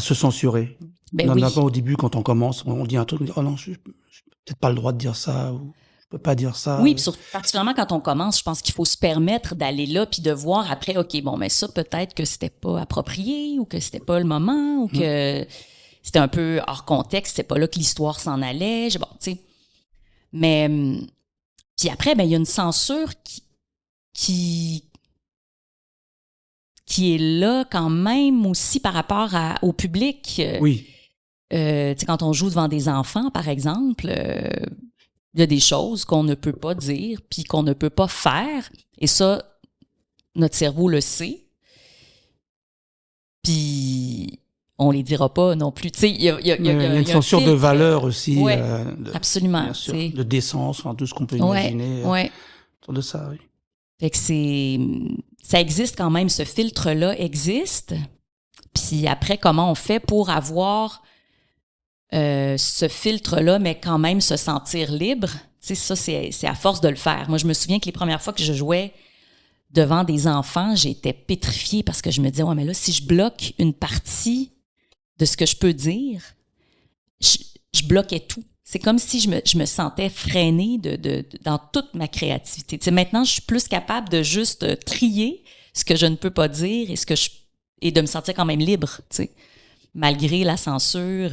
se censurer. Ben oui. Au début, quand on commence, on dit un truc, on dit « Oh non, je n'ai peut-être pas le droit de dire ça » ou « Je peux pas dire ça ». Oui, puis particulièrement quand on commence, je pense qu'il faut se permettre d'aller là puis de voir après, OK, bon, mais ça, peut-être que c'était pas approprié ou que c'était pas le moment ou que c'était un peu hors contexte, c'était pas là que l'histoire s'en allait. Bon, tu sais. Mais puis après, ben il y a une censure qui est là quand même aussi par rapport au public. Oui. Tu sais, quand on joue devant des enfants, par exemple, il y a des choses qu'on ne peut pas dire puis qu'on ne peut pas faire. Et ça, notre cerveau le sait. Puis on les dira pas non plus. Tu sais, il y a une censure de valeur aussi. Ouais, absolument. Bien sûr, de décence, enfin, tout ce qu'on peut imaginer autour de ça. Oui. Fait que ça existe quand même, ce filtre-là existe. Puis après, comment on fait pour avoir ce filtre-là, mais quand même se sentir libre? Tu sais, ça, c'est à force de le faire. Moi, je me souviens que les premières fois que je jouais devant des enfants, j'étais pétrifiée parce que je me disais, ouais, mais là, si je bloque une partie de ce que je peux dire, je bloquais tout. C'est comme si je me sentais freinée dans toute ma créativité. Tu sais, maintenant, je suis plus capable de juste trier ce que je ne peux pas dire et de me sentir quand même libre, tu sais, malgré la censure.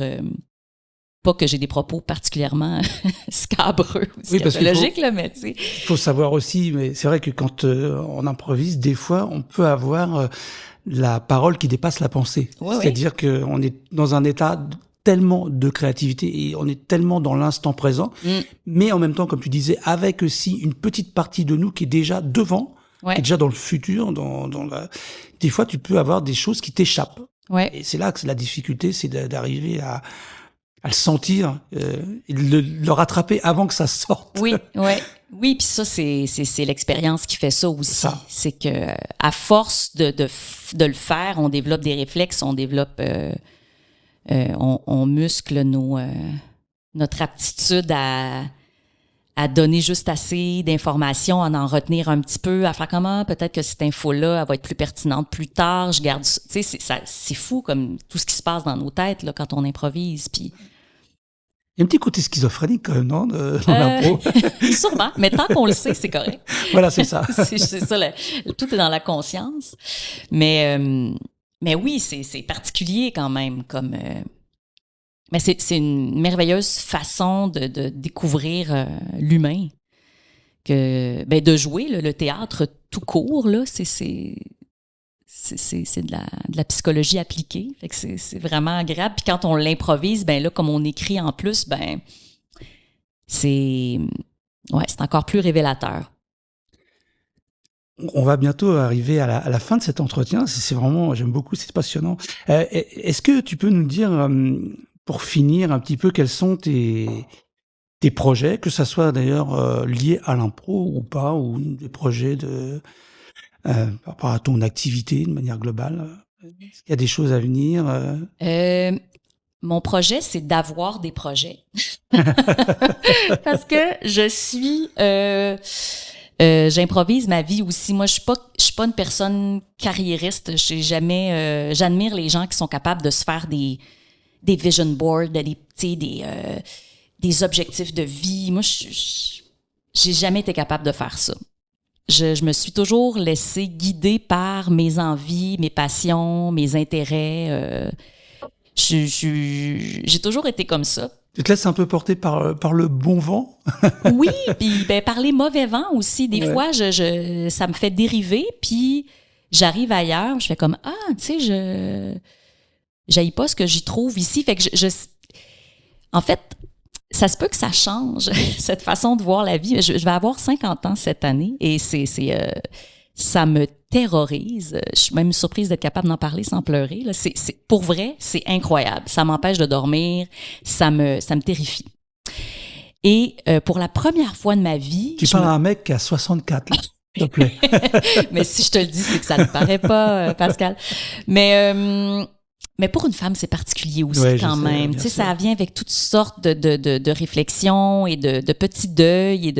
Pas que j'ai des propos particulièrement scabreux ou scatologiques, là, mais tu sais. Il faut savoir aussi, mais c'est vrai que quand on improvise, des fois, on peut avoir la parole qui dépasse la pensée. Ouais, C'est-à-dire qu'on est dans un état tellement de créativité et on est tellement dans l'instant présent, mais en même temps, comme tu disais, avec aussi une petite partie de nous qui est déjà devant, qui est déjà dans le futur, des fois, tu peux avoir des choses qui t'échappent. Ouais. Et c'est là que la difficulté, c'est d'arriver à le sentir et le rattraper avant que ça sorte. Oui, puis ça c'est l'expérience qui fait ça aussi. C'est que à force de le faire, on développe des réflexes, on développe on muscle notre aptitude à donner juste assez d'informations, à en retenir un petit peu, à faire comment peut-être que cette info-là, elle va être plus pertinente plus tard. Je garde, tu sais, c'est fou comme tout ce qui se passe dans nos têtes là quand on improvise. Puis il y a un petit côté schizophrénique quand même, non, dans l'impro. Sûrement, mais tant qu'on le sait, c'est correct. Voilà, c'est ça. c'est ça, tout est dans la conscience. Mais oui, c'est particulier quand même comme. Mais c'est une merveilleuse façon de découvrir l'humain, de jouer le théâtre tout court là, c'est de la psychologie appliquée, fait que c'est vraiment agréable. Puis quand on l'improvise, ben là comme on écrit en plus, ben c'est encore plus révélateur. On va bientôt arriver à la fin de cet entretien. C'est vraiment, j'aime beaucoup, c'est passionnant. Est-ce que tu peux nous dire, pour finir un petit peu, quels sont tes projets, que ça soit d'ailleurs lié à l'impro ou pas, ou des projets par rapport à ton activité de manière globale? Est-ce qu'il y a des choses à venir? Mon projet, c'est d'avoir des projets. Parce que je suis... j'improvise ma vie aussi. Moi, je suis pas une personne carriériste. J'admire les gens qui sont capables de se faire des vision boards, des objectifs de vie. Moi, j'ai jamais été capable de faire ça. Je me suis toujours laissée guider par mes envies, mes passions, mes intérêts. J'ai toujours été comme ça. Tu te laisses un peu porter par le bon vent? Oui, puis par les mauvais vents aussi. Des fois, ça me fait dériver, puis j'arrive ailleurs, je fais comme tu sais, j'haïs pas ce que j'y trouve ici. Fait que en fait, ça se peut que ça change cette façon de voir la vie. Je vais avoir 50 ans cette année et ça me terrorise. Je suis même surprise d'être capable d'en parler sans pleurer. Là. Pour vrai, c'est incroyable. Ça m'empêche de dormir, ça me terrifie. Et pour la première fois de ma vie... Tu parles à un mec qui a 64, là, s'il te plaît. Mais si je te le dis, c'est que ça ne paraît pas, Pascal. Mais pour une femme, c'est particulier aussi quand même. Tu sais, ça vient avec toutes sortes de réflexions et de petits deuils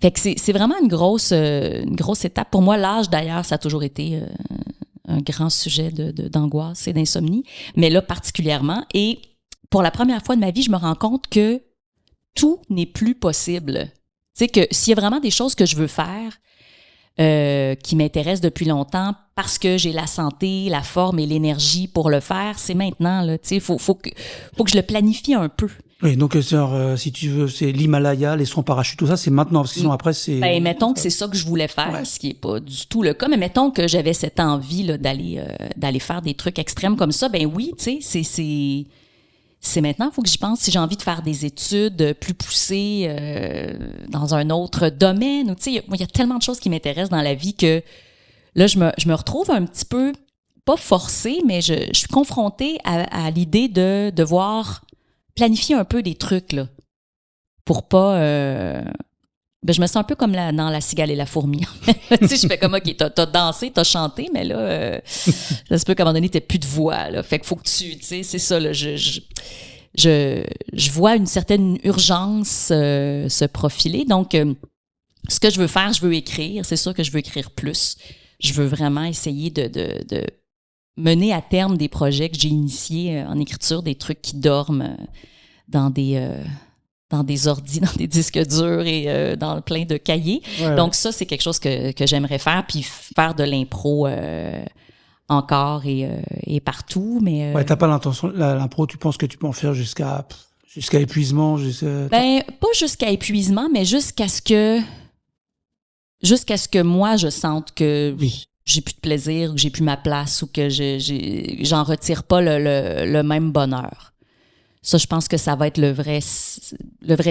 Fait que c'est vraiment une grosse étape. Pour moi, l'âge, d'ailleurs, ça a toujours été un grand sujet d'angoisse et d'insomnie. Mais là, particulièrement. Et pour la première fois de ma vie, je me rends compte que tout n'est plus possible. Tu sais, que s'il y a vraiment des choses que je veux faire, qui m'intéressent depuis longtemps, parce que j'ai la santé, la forme et l'énergie pour le faire, c'est maintenant, là. Tu sais, faut que je le planifie un peu. Oui, donc si tu veux, c'est l'Himalaya, les soins parachutes, tout ça, c'est maintenant, parce que sinon après c'est... Ben, mettons que c'est ça que je voulais faire, ce qui est pas du tout le cas, mais mettons que j'avais cette envie là d'aller faire des trucs extrêmes comme ça, ben oui, tu sais, c'est maintenant, il faut que j'y pense. Si j'ai envie de faire des études plus poussées dans un autre domaine, tu sais, il y a tellement de choses qui m'intéressent dans la vie que là, je me retrouve un petit peu, pas forcée, mais je suis confrontée à l'idée de devoir planifier un peu des trucs, là, pour pas Ben, je me sens un peu comme dans La cigale et la fourmi. Tu sais, je fais comme, OK, t'as dansé, t'as chanté, mais là, ça se peut qu'à un moment donné, t'aies plus de voix, là. Fait qu'il faut que tu sais, c'est ça, là. Je vois une certaine urgence se profiler. Donc, ce que je veux faire, je veux écrire. C'est sûr que je veux écrire plus. Je veux vraiment essayer de mener à terme des projets que j'ai initiés en écriture, des trucs qui dorment dans des ordis, dans des disques durs et dans plein de cahiers. Ouais. Donc ça, c'est quelque chose que j'aimerais faire, puis faire de l'impro encore et partout. Mais Ouais, t'as pas l'intention, l'impro, tu penses que tu peux en faire jusqu'à épuisement, ben, pas jusqu'à épuisement, mais jusqu'à ce que moi, je sente que Oui. j'ai plus de plaisir, ou que j'ai plus ma place, ou que j'en retire pas le même bonheur. Ça, je pense que ça va être le vrai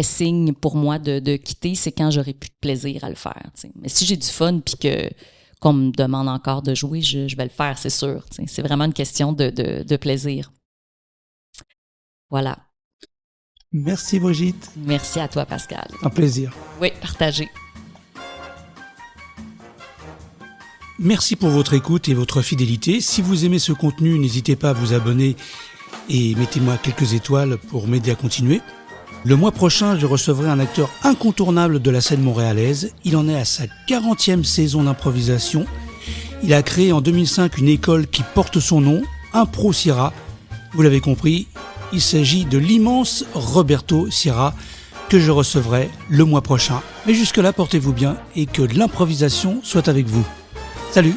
signe pour moi de quitter, c'est quand j'aurai plus de plaisir à le faire. T'sais. Mais si j'ai du fun puis qu'on me demande encore de jouer, je vais le faire, c'est sûr. T'sais. C'est vraiment une question de plaisir. Voilà. Merci Brigitte, Merci à toi, Pascal. un plaisir. Oui, partagez. Merci pour votre écoute et votre fidélité. Si vous aimez ce contenu, n'hésitez pas à vous abonner et mettez-moi quelques étoiles pour m'aider à continuer. Le mois prochain, je recevrai un acteur incontournable de la scène montréalaise. Il en est à sa 40e saison d'improvisation. Il a créé en 2005 une école qui porte son nom, Impro Sierra. Vous l'avez compris, il s'agit de l'immense Roberto Sierra que je recevrai le mois prochain. Mais jusque-là, portez-vous bien et que l'improvisation soit avec vous. Salut!